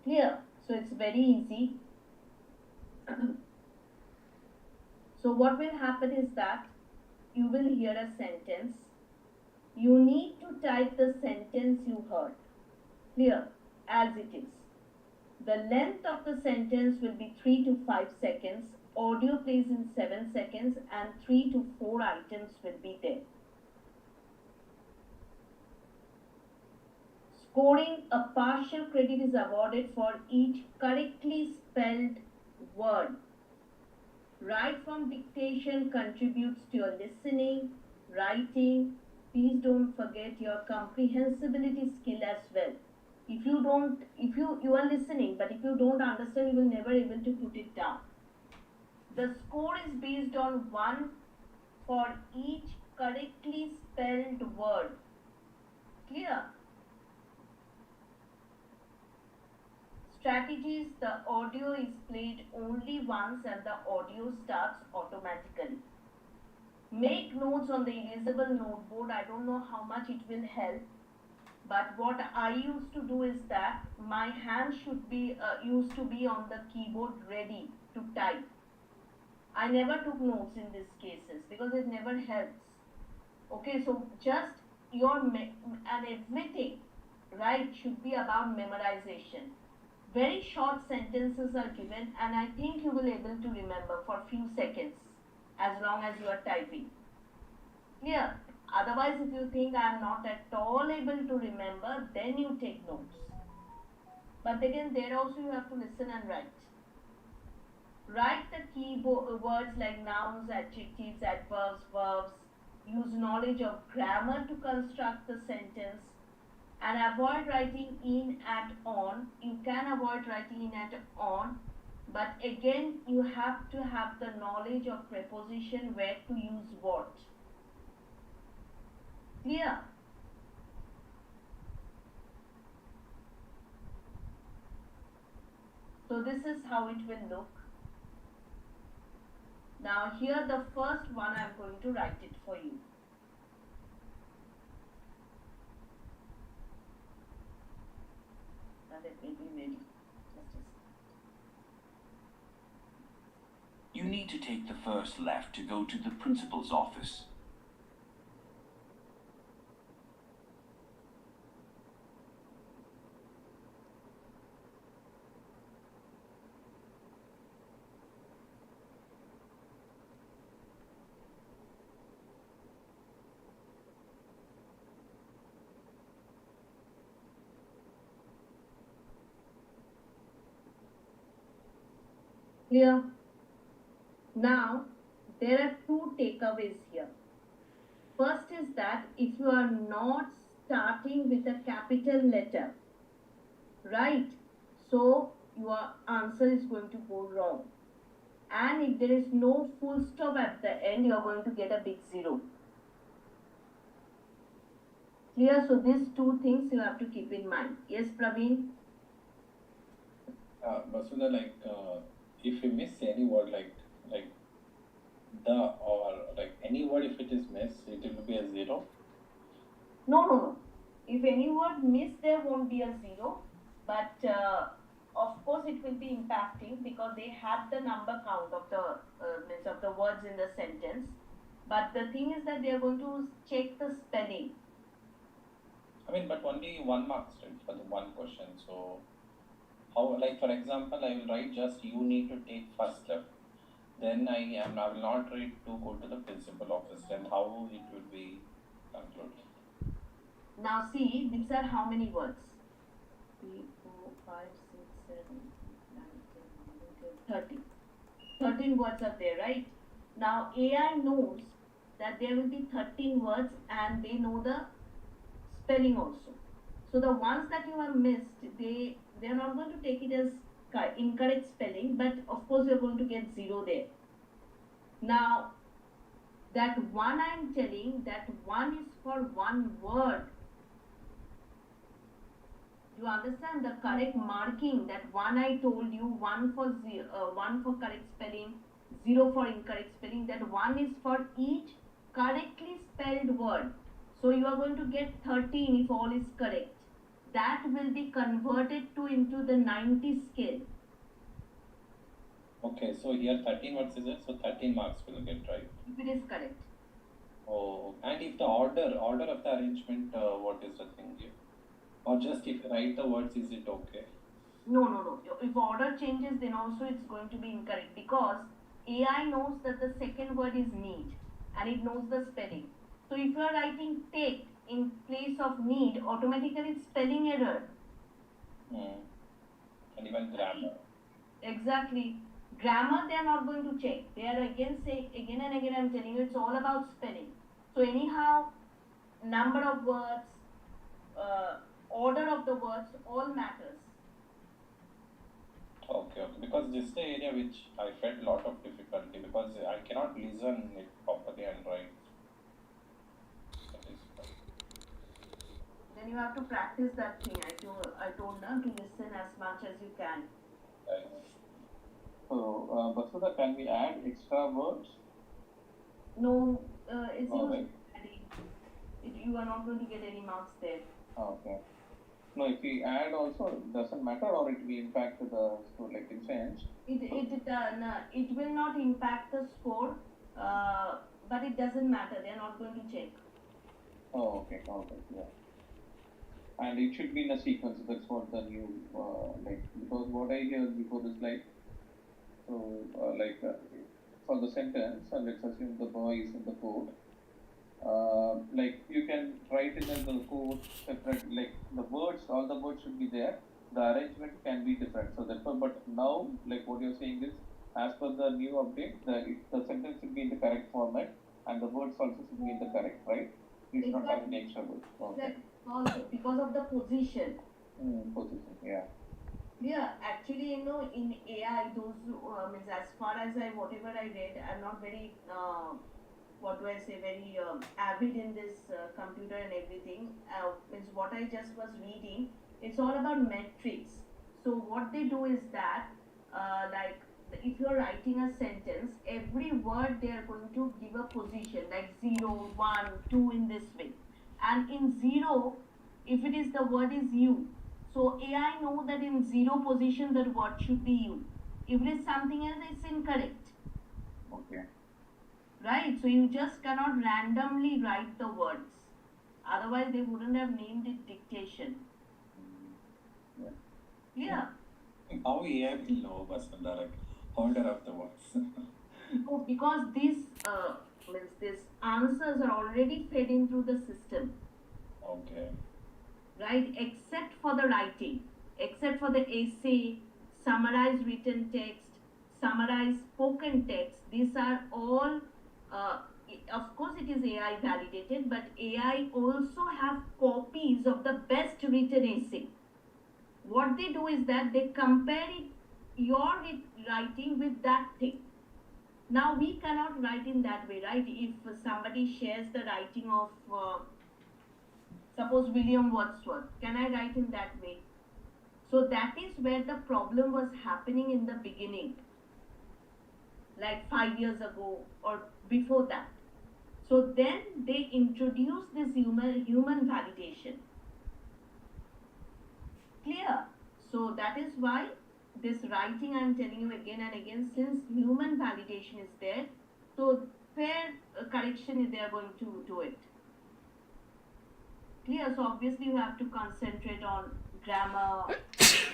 Clear? So it's very easy. So what will happen is that you will hear a sentence. You need to type the sentence you heard. Clear? As it is. The length of the sentence will be 3 to 5 seconds. Audio plays in 7 seconds and 3 to 4 items will be there. Scoring, a partial credit is awarded for each correctly spelled word. Right from dictation contributes to your listening, writing. Please don't forget your comprehensibility skill as well. If you are listening, but if you don't understand, you will never able to put it down. The score is based on 1 for each correctly spelled word. Clear? strategies, the audio is played only once and the audio starts automatically. Make notes on the erasable noteboard. I don't know how much it will help, but what I used to do is that my hand should be used to be on the keyboard ready to type. I never took notes in these cases because it never helps. Okay, so just and everything, right, should be about memorization. Very short sentences are given and I think you will be able to remember for few seconds as long as you are typing. Clear? Otherwise, if you think I am not at all able to remember, then you take notes. But again, there also you have to listen and write. Write the key words like nouns, adjectives, adverbs, verbs. Use knowledge of grammar to construct the sentence. And avoid writing in, at, on. You can avoid writing in, at, on. But again, you have to have the knowledge of preposition, where to use what. Clear? So this is how it will look. Now here the first one I am going to write it for you. Now let me be ready. Just a second. You need to take the first left to go to the principal's office. Clear? Now, there are two takeaways here. First is that if you are not starting with a capital letter, right, so your answer is going to go wrong. And if there is no full stop at the end, you are going to get a big zero. Clear? So these two things you have to keep in mind. Yes, Praveen? Vasudha, if you miss any word like the or like any word, if it is missed, it will be a zero. No. If any word missed, there won't be a zero. But of course, it will be impacting because they have the number count of the words in the sentence. But the thing is that they are going to check the spelling. I mean, but only 1 mark straight for the one question. So, how, like for example, I will write just you need to take first step. Then I will not write to go to the principal office. Then how it will be concluded? Now see, these are how many words? 3, 4, 5, 6, 7, 8, 9, 10, 11, 12, 13 words are there, right? Now AI knows that there will be 13 words and they know the spelling also. So the ones that you have missed, they are not going to take it as incorrect spelling, but of course you are going to get zero there. Now that one I am telling, that one is for one word. You understand the correct marking? That one I told you, one for correct spelling, 0 for incorrect spelling. That one is for each correctly spelled word. So you are going to get 13 if all is correct. That will be converted into the 90 scale. Okay, so here 13 words is it? So 13 marks will get, right? If it is correct. Oh, and if the order of the arrangement, what is the thing here? Or just if you write the words, is it okay? No. If order changes, then also it's going to be incorrect because AI knows that the second word is need and it knows the spelling. So if you are writing take in place of need, automatically it's spelling error. And even grammar. Exactly. Grammar they are not going to check. They are again saying, again and again I'm telling you, it's all about spelling. So anyhow, number of words, order of the words, all matters. Okay. Because this is the area which I felt a lot of difficulty because I cannot listen it properly and write. Then and you have to practice that thing. I told her to listen as much as you can. Right. So, Basudha, can we add extra words? No, it's No, not right? ready. You are not going to get any marks there. Okay. No, if we add also, it doesn't matter, or it will impact the score, like in sense. It will not impact the score, but it doesn't matter. They are not going to check. Oh, okay, yeah. And it should be in a sequence. That's what the new because what I heard before this so for the sentence, and let's assume the boy is in the court. You can write in the code separate, like the words, all the words should be there. The arrangement can be different. So therefore, but now, like what you're saying is, as per the new update, the sentence should be in the correct format, and the words also should be in the correct, right? You should not have any extra words. Okay. Also, because of the position. Position, yeah. Yeah, actually, in AI, those means as far as whatever I read, I'm not very very avid in this computer and everything. Means what I just was reading, it's all about metrics. So what they do is that, if you're writing a sentence, every word they are going to give a position, like 0, 1, 2 in this way. And in 0, if it is the word is you, so AI know that in 0 position that word should be you. If it is something else, it's incorrect. Okay. Right? So you just cannot randomly write the words. Otherwise, they wouldn't have named it dictation. Yeah. How AI will know, Basunda, like order of the words? Oh, because these answers are already fed into the system. Okay. Right? Except for the writing, except for the essay, summarized written text, summarized spoken text. These are all, of course it is AI validated, but AI also have copies of the best written essay. What they do is that they compare your writing with that thing. Now we cannot write in that way, right? If somebody shares the writing of, suppose William Wordsworth, can I write in that way? So that is where the problem was happening in the beginning, like 5 years ago or before that. So then they introduced this human validation. Clear? So that is why this writing, I'm telling you again and again, since human validation is there, so fair correction, they are going to do it. Clear? So obviously you have to concentrate on grammar,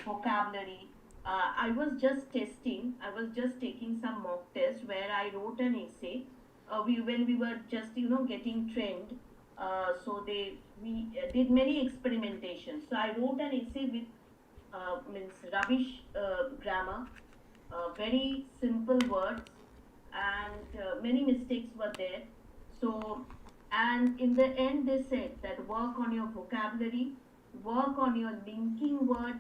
vocabulary. I was just taking some mock tests where I wrote an essay. When we were just getting trained, so we did many experimentations. So I wrote an essay with rubbish grammar, very simple words, and many mistakes were there. So, and in the end they said that work on your vocabulary, work on your linking words,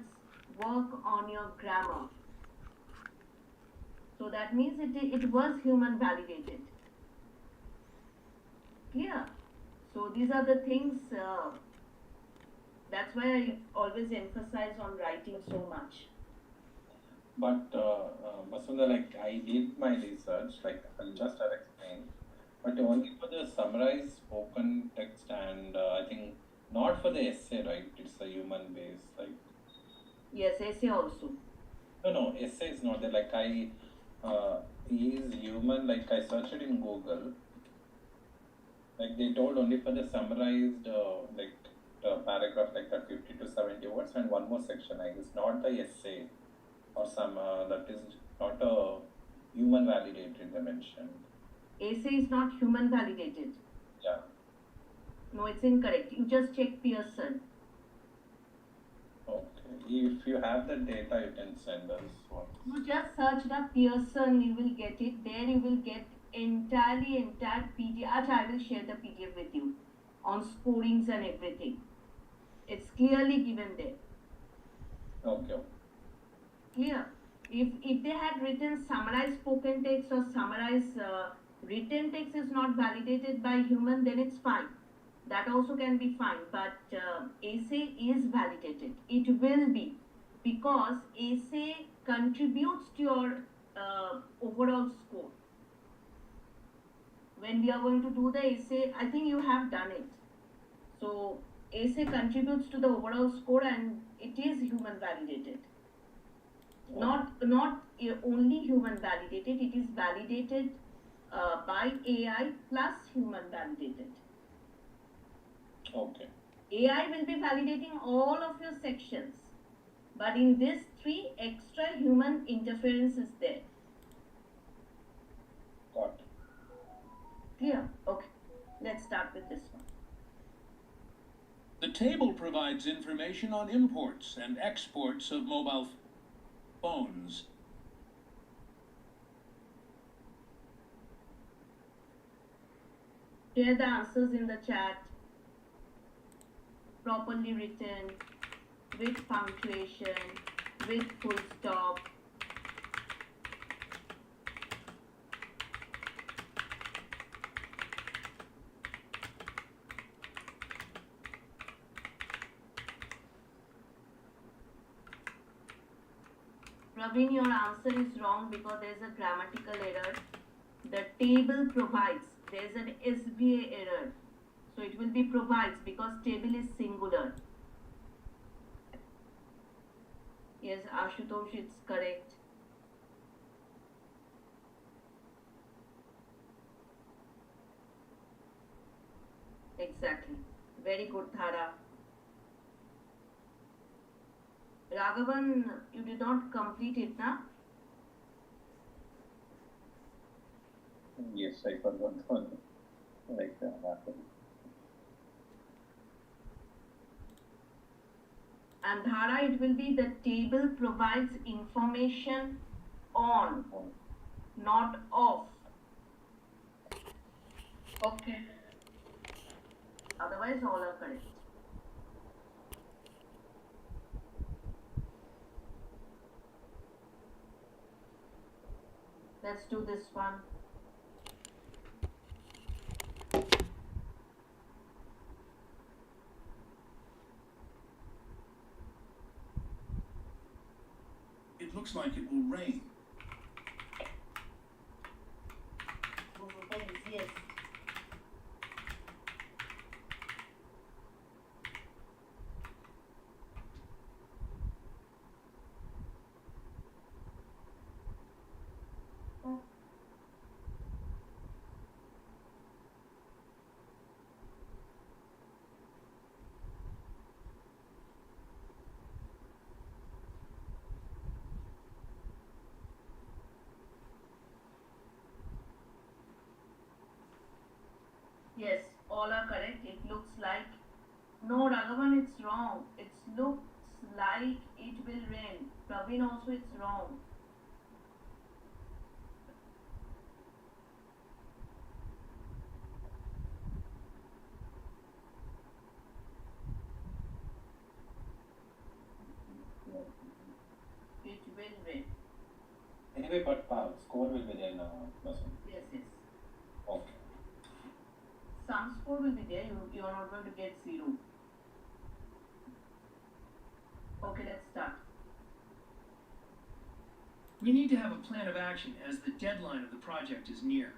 work on your grammar. So that means it was human validated. Clear? So these are the things, that's why I always emphasize on writing so much. But Basunda, like I did my research, like I'll just explain, but only for the summarized spoken text, and I think not for the essay, right? It's a human base, like. Yes, essay also. No, essay is not there. Like he is human. Like I searched it in Google. Like they told only for the summarized, paragraph like that 50 to 70 words and one more section. I guess not the essay or some that is not a human validated dimension. Essay is not human validated. Yeah. No, it's incorrect. You just check Pearson. Okay. If you have the data, you can send us one. You just search the Pearson, you will get it. There you will get entire PDF. I will share the PDF with you on scorings and everything. It's clearly given there. Okay. Clear? If they had written summarized spoken text or summarized written text is not validated by human, then it's fine. that also can be fine, but essay is validated. It will be, because essay contributes to your overall score. When we are going to do the essay, I think you have done it. So essay contributes to the overall score, and it is human validated. Not only human validated, it is validated by AI plus human validated. Okay. AI will be validating all of your sections, but in this 3, extra human interference is there. Got it. Clear? Okay. Let's start with this one. The table provides information on imports and exports of mobile phones. Share the answers in the chat, properly written, with punctuation, with full stop. Praveen, your answer is wrong because there is a grammatical error. The table provides, there is an SVA error. So it will be provides because table is singular. Yes, Ashutosh, it's correct. Exactly. Very good, Thara. Raghavan, you did not complete it, na? Yes, I forgot one. Like that. And Dhara, it will be the table provides information on, not of. Okay. Otherwise, all are correct. Let's do this one. It looks like it will rain. Yes. Yes, all are correct. It looks like. No, Raghavan, it's wrong. It looks like it will rain. Praveen also, it's wrong. It will rain. Anyway, but score will be there now, Basu. Yes, yes. Okay. Some score will be there. You are not going to get 0. Okay, let's start. We need to have a plan of action as the deadline of the project is near.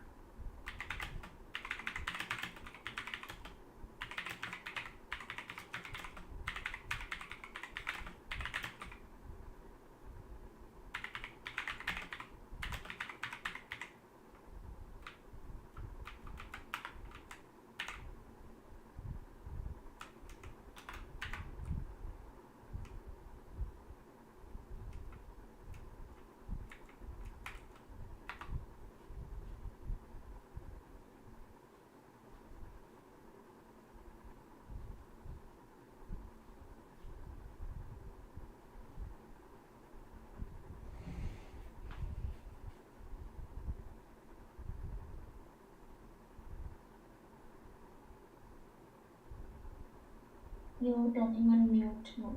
You're talking on mute mode.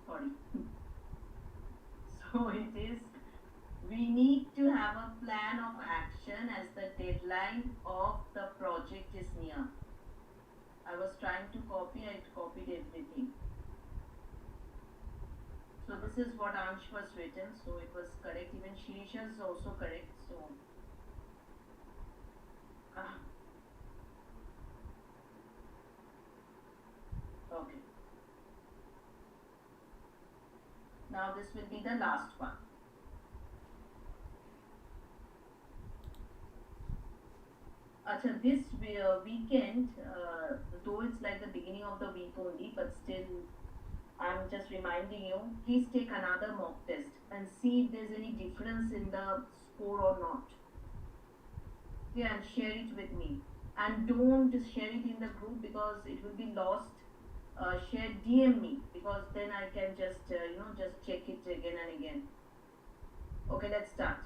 Sorry. So it is We need to have a plan of action as the deadline of the project is near. I was trying to copy, I copied everything. So this is what Ansh was written, so it was correct. Even Shirisha is also correct. So okay. Now this will be the last one. Acha, this weekend, though it's like the beginning of the week only, but still I'm just reminding you, please take another mock test and see if there's any difference in the score or not. Yeah, and share it with me. And don't share it in the group because it will be lost. Share DM me because then I can just just check it again and again. Okay, let's start.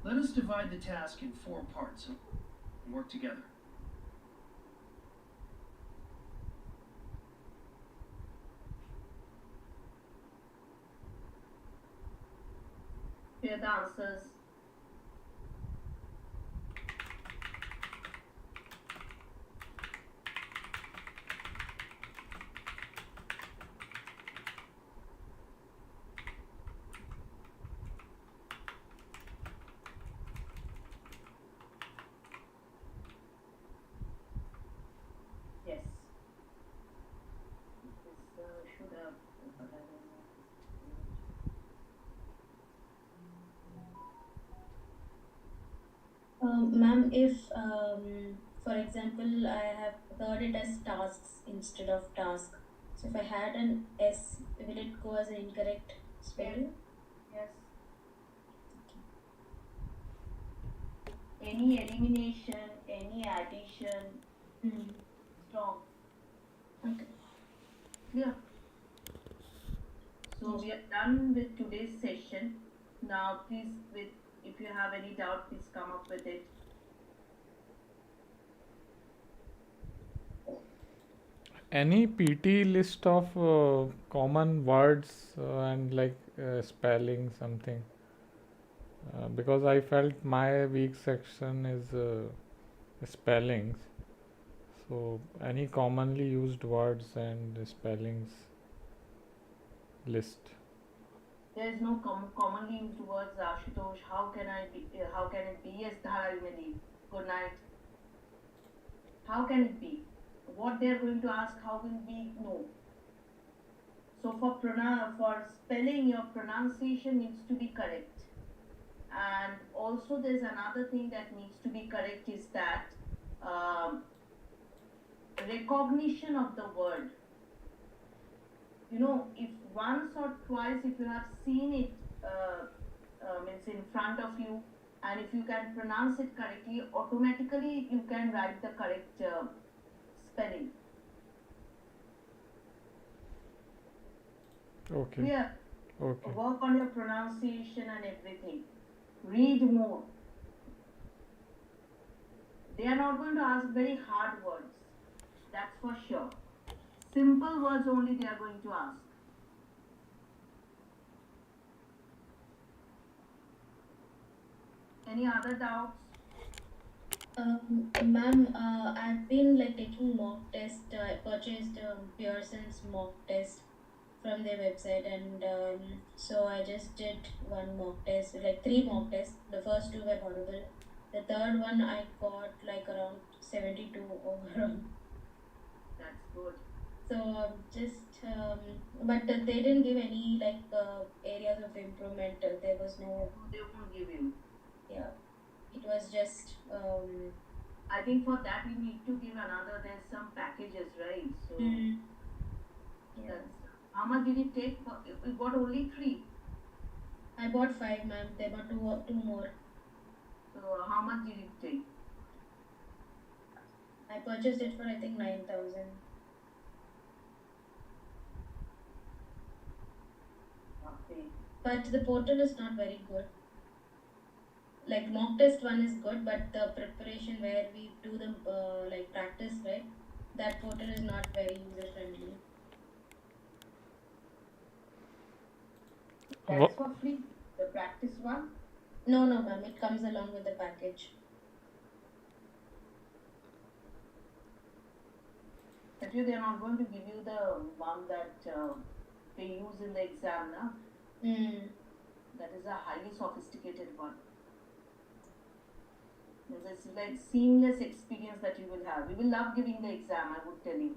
Let us divide the task in 4 parts and work together. Here are the answers. Yes. This should have. Ma'am, if for example I have heard it as tasks instead of task, so if I had an S, will it go as an incorrect spelling? Yes. Any elimination, any addition, strong. Okay. Clear? So we are done with today's session. Now please, if you have any doubt, please come up with it. Any PT list of common words and like spelling something? Because I felt my weak section is spellings. So any commonly used words and spellings list. There is no commonly used words, Ashutosh. How can it be? Yes, Dhara, you may leave. Good night. How can it be? What they are going to ask, how will be? No. So for spelling, your pronunciation needs to be correct. And also there's another thing that needs to be correct is that recognition of the word. If once or twice, if you have seen it, means in front of you, and if you can pronounce it correctly, automatically you can write the correct spelling. Okay. Clear? Okay. Work on your pronunciation and everything. Read more. They are not going to ask very hard words. That's for sure. Simple words only they are going to ask. Any other doubts? Ma'am, I've been like taking mock test. I purchased Pearson's mock test from their website, and so I just did one mock test, like 3 mock tests. The first 2 were horrible. The third one I got like around 72 overall. That's good. So but they didn't give any like areas of improvement. There was no. They won't give you. Yeah, it was just. I think for that we need to give another. There's some packages, right? So. Yeah. How much did it take? We got only 3. I bought 5, ma'am. There were two more. So how much did it take? I purchased it for I think 9,000. Okay. But the portal is not very good. Like mock test one is good, but the preparation where we do the like practice, right? That portal is not very user friendly. That's for free. practice one? No, ma'am, it comes along with the package. Actually, they are not going to give you the one that they use in the exam, na? That is a highly sophisticated one. It's like seamless experience that you will have. You will love giving the exam, I would tell you.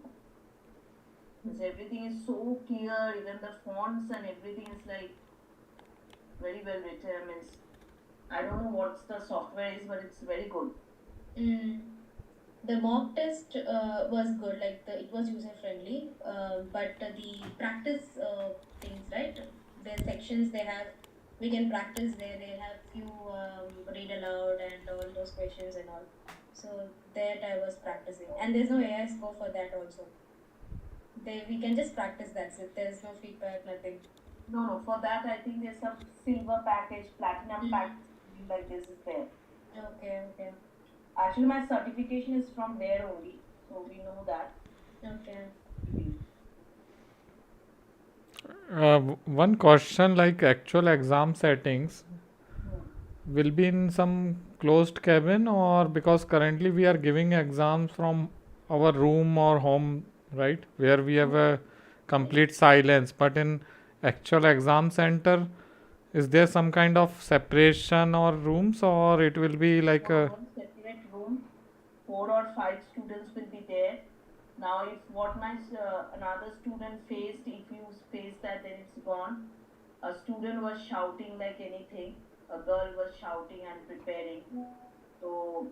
Because everything is so clear, even the fonts and everything is like very well written. I don't know what the software is, but it's very good. The mock test was good, like it was user friendly, but the practice things, right? The sections they have, we can practice there. They have few read aloud and all those questions and all. So that I was practicing, and there's no AI score for that also. We can just practice, that's it. There's no feedback, nothing. No, for that I think there's some silver package, platinum package, like this is there. Okay. Actually, my certification is from there only, so we know that. Okay. One question, like actual exam settings will be in some closed cabin, or because currently we are giving exams from our room or home, right, where we have a complete silence, but in actual exam center, is there some kind of separation or rooms, or it will be like a One separate room, 4 or 5 students will be there. Now, if what my another student faced, if you face that, then it's gone. A student was shouting like anything. A girl was shouting and preparing. So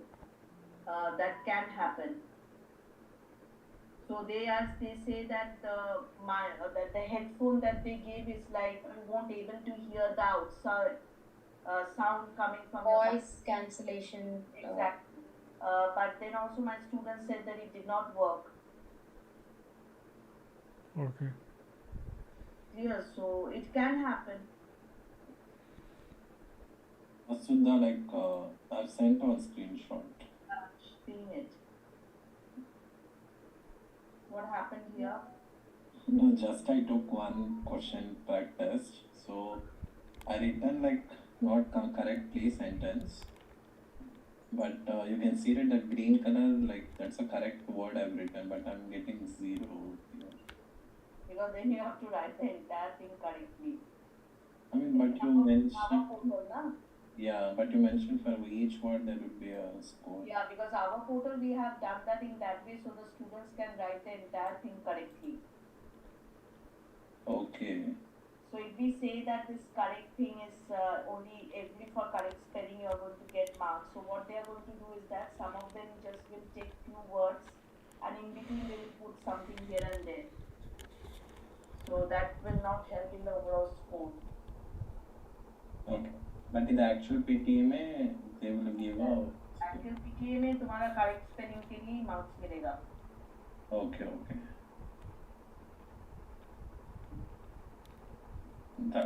that can happen. So they say that that the headphone that they gave is like you won't able to hear the outside sound coming from Voice cancellation. Exactly. But then also my student said that it did not work. okay. Yeah, so it can happen. Vasudha, like I've sent a screenshot. Seeing it. What happened here? No, just I took one question per test, so I written like not correctly sentence, but you can see that the green color, like that's a correct word I've written, but I'm getting 0 here. Because then you have to write the entire thing correctly. I mean, but you mentioned, yeah, but you mentioned for each word there would be a score. Yeah, because our portal we have done that in that way so the students can write the entire thing correctly. Okay. So if we say that this correct thing is only for correct spelling you are going to get marks. So what they are going to do is that some of them just will take few words and in between they will put something here and there. So that will not help in the overall score. Okay. But in the actual PTA में they will give a Actual PTA में तुम्हारा correct spelling के लिए marks मिलेगा. okay.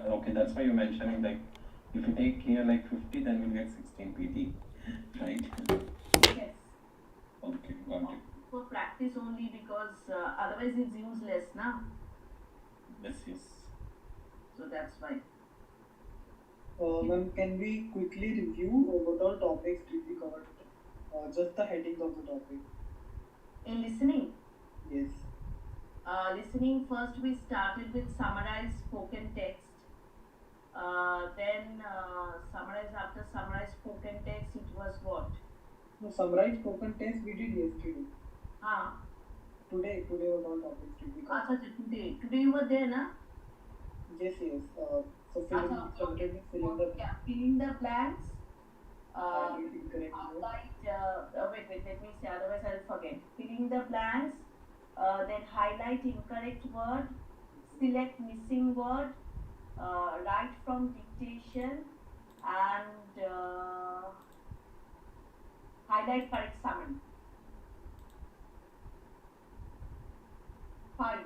Okay, that's why you're mentioning like if you take here like 50, then we'll get 16 PT, right? Yes. Okay, got it. For practice only because otherwise it's useless, na? Yes. So that's why. Ma'am, can we quickly review what all topics did we cover? Just the headings of the topic. In listening? Yes. Listening, first we started with summarized spoken text. Then after summarized spoken text, it was what? No, summarized spoken text we did yesterday. Today what all topics did we cover? Today you were there, na? Yes. So filling the blanks. Incorrect. Wait, let me say, otherwise I'll forget. Filling the blanks, then highlight incorrect word, select missing word, write from dictation, and highlight correct summary. 5.